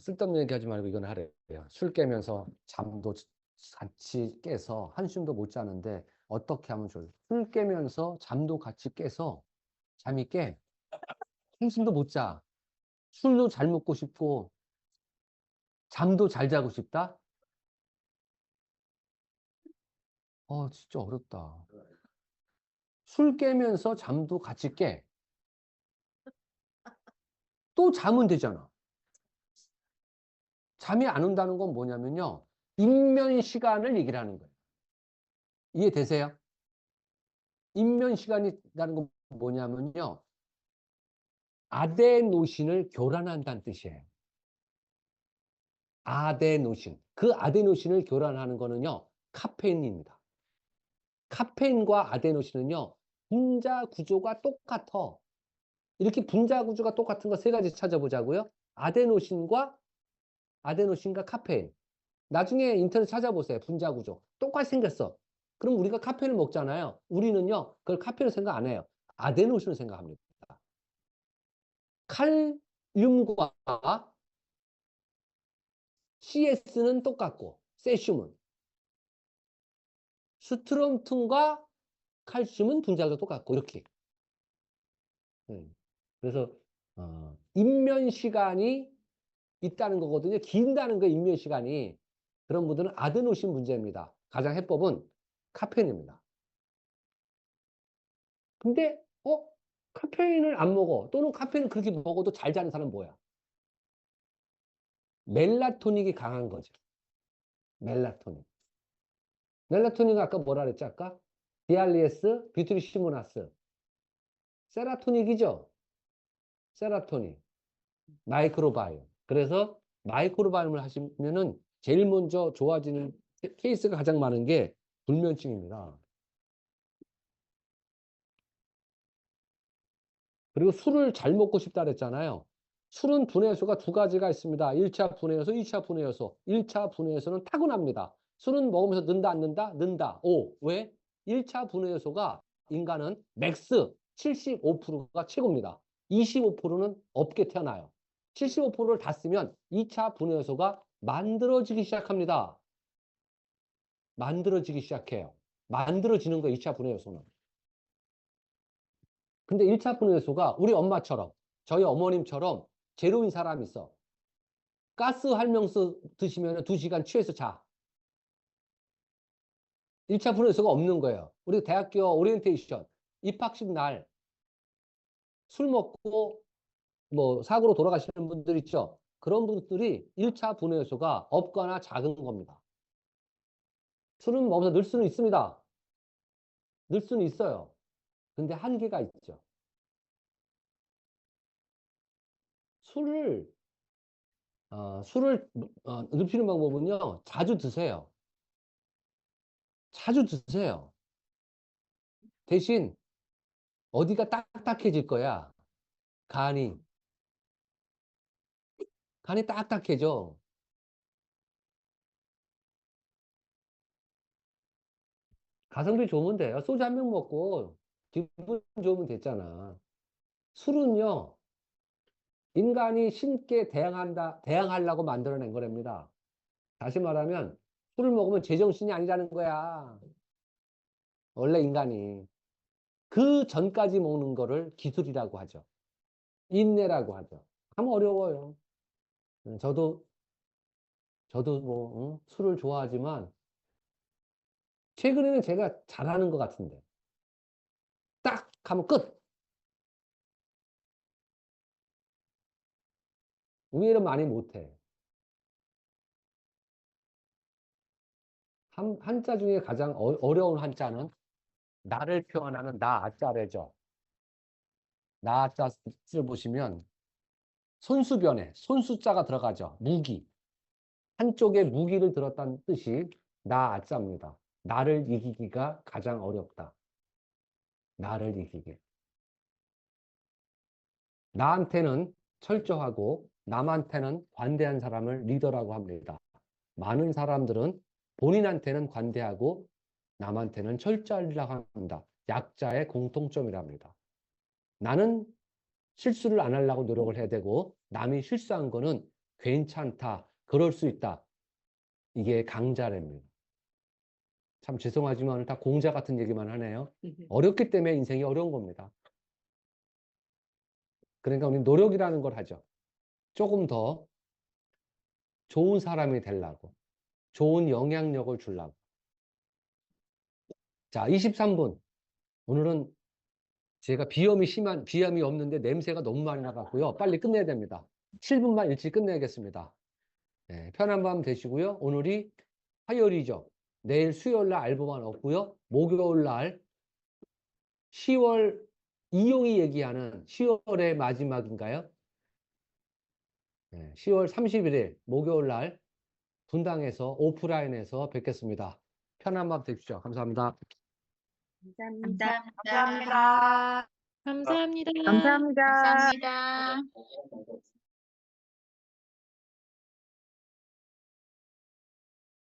쓸데없는 얘기 하지 말고 이건 하래요. 술 깨면서 잠도 같이 깨서 한숨도 못 자는데 어떻게 하면 좋을까? 술 깨면서 잠도 같이 깨서 잠이 깨. 한숨도 못 자. 술도 잘 먹고 싶고 잠도 잘 자고 싶다? 진짜 어렵다. 술 깨면서 잠도 같이 깨. 또 자면 되잖아. 잠이 안 온다는 건 뭐냐면요. 입면 시간을 얘기를 하는 거예요. 이해되세요? 입면 시간이라는 건 뭐냐면요. 아데노신을 교란한다는 뜻이에요. 아데노신. 그 아데노신을 교란하는 거는요. 카페인입니다. 카페인과 아데노신은요. 분자 구조가 똑같아. 이렇게 분자 구조가 똑같은 거 세 가지 찾아보자고요. 아데노신과 카페인. 나중에 인터넷 찾아보세요. 분자 구조. 똑같이 생겼어. 그럼 우리가 카페인을 먹잖아요. 우리는요. 그걸 카페인을 생각 안 해요. 아데노신을 생각합니다. 칼륨과 CS는 똑같고 세슘은 스트롬튬과 칼슘은 분자가 똑같고 이렇게. 그래서 입면 시간이 있다는 거거든요. 긴다는 거예요. 입면 시간이. 그런 분들은 아데노신 문제입니다. 가장 해법은 카페인입니다. 근데 카페인을 안 먹어. 또는 카페인을 그렇게 먹어도 잘 자는 사람은 뭐야? 멜라토닌이 강한 거죠. 멜라토닌. 멜라토닌은 아까 뭐라 그랬지? 아까? 디알리에스, 비트리시모나스. 세라토닌이죠? 세라토닌. 마이크로바이옴. 그래서 마이크로바이옴을 하시면은 제일 먼저 좋아지는 케이스가 가장 많은 게 불면증입니다. 그리고 술을 잘 먹고 싶다 그랬잖아요. 술은 분해효소가 두 가지가 있습니다. 1차 분해효소, 2차 분해효소. 1차 분해효소는 타고납니다. 술은 먹으면서 는다, 안 는다? 는다. 왜? 1차 분해효소가 인간은 맥스 75%가 최고입니다. 25%는 없게 태어나요. 75%를 다 쓰면 2차 분해효소가 만들어지기 시작합니다. 만들어지기 시작해요. 만들어지는 거예요, 2차 분해효소는. 근데 1차 분해효소가 우리 엄마처럼, 저희 어머님처럼 제로인 사람이 있어. 가스 할명수 드시면 2시간 취해서 자. 1차 분해수가 없는 거예요. 우리 대학교 오리엔테이션 입학식 날 술 먹고 뭐 사고로 돌아가시는 분들 있죠. 그런 분들이 1차 분해수가 없거나 작은 겁니다. 술은 먹어서 늘 수는 있습니다. 늘 수는 있어요. 근데 한계가 있죠. 술을 눕히는 방법은요. 자주 드세요. 자주 드세요. 대신 어디가 딱딱해질 거야. 간이 딱딱해져. 가성비 좋으면 돼요. 소주 한 병 먹고 기분 좋으면 됐잖아. 술은요, 인간이 신께 대항하려고 만들어낸 거랍니다. 다시 말하면, 술을 먹으면 제정신이 아니라는 거야. 원래 인간이. 그 전까지 먹는 거를 기술이라고 하죠. 인내라고 하죠. 참 어려워요. 저도 뭐, 술을 좋아하지만, 최근에는 제가 잘하는 것 같은데. 딱 하면 끝! 의외로 많이 못해. 한자 중에 가장 어려운 한자는 나를 표현하는 나자래죠. 나자를 보시면 손수변에 손수자가 들어가죠. 무기. 한쪽에 무기를 들었다는 뜻이 나자입니다. 나를 이기기가 가장 어렵다. 나를 이기기. 나한테는 철저하고 남한테는 관대한 사람을 리더라고 합니다. 많은 사람들은 본인한테는 관대하고 남한테는 철저하려고 합니다. 약자의 공통점이랍니다. 나는 실수를 안 하려고 노력을 해야 되고 남이 실수한 거는 괜찮다, 그럴 수 있다. 이게 강자랍니다. 참 죄송하지만 다 공자 같은 얘기만 하네요. 어렵기 때문에 인생이 어려운 겁니다. 그러니까 우리 노력이라는 걸 하죠. 조금 더 좋은 사람이 되려고, 좋은 영향력을 주려고. 자, 23분. 오늘은 제가 비염이 없는데 냄새가 너무 많이 나갔고요. 빨리 끝내야 됩니다. 7분만 일찍 끝내야겠습니다. 네, 편한 밤 되시고요. 오늘이 화요일이죠. 내일 수요일 날 알보만 없고요. 목요일 날 10월 이용이 얘기하는 10월의 마지막인가요? 네, 10월 31일 목요일 날 분당에서 오프라인에서 뵙겠습니다. 편한 밤 되십시오. 감사합니다. 감사합니다. 감사합니다. 감사합니다.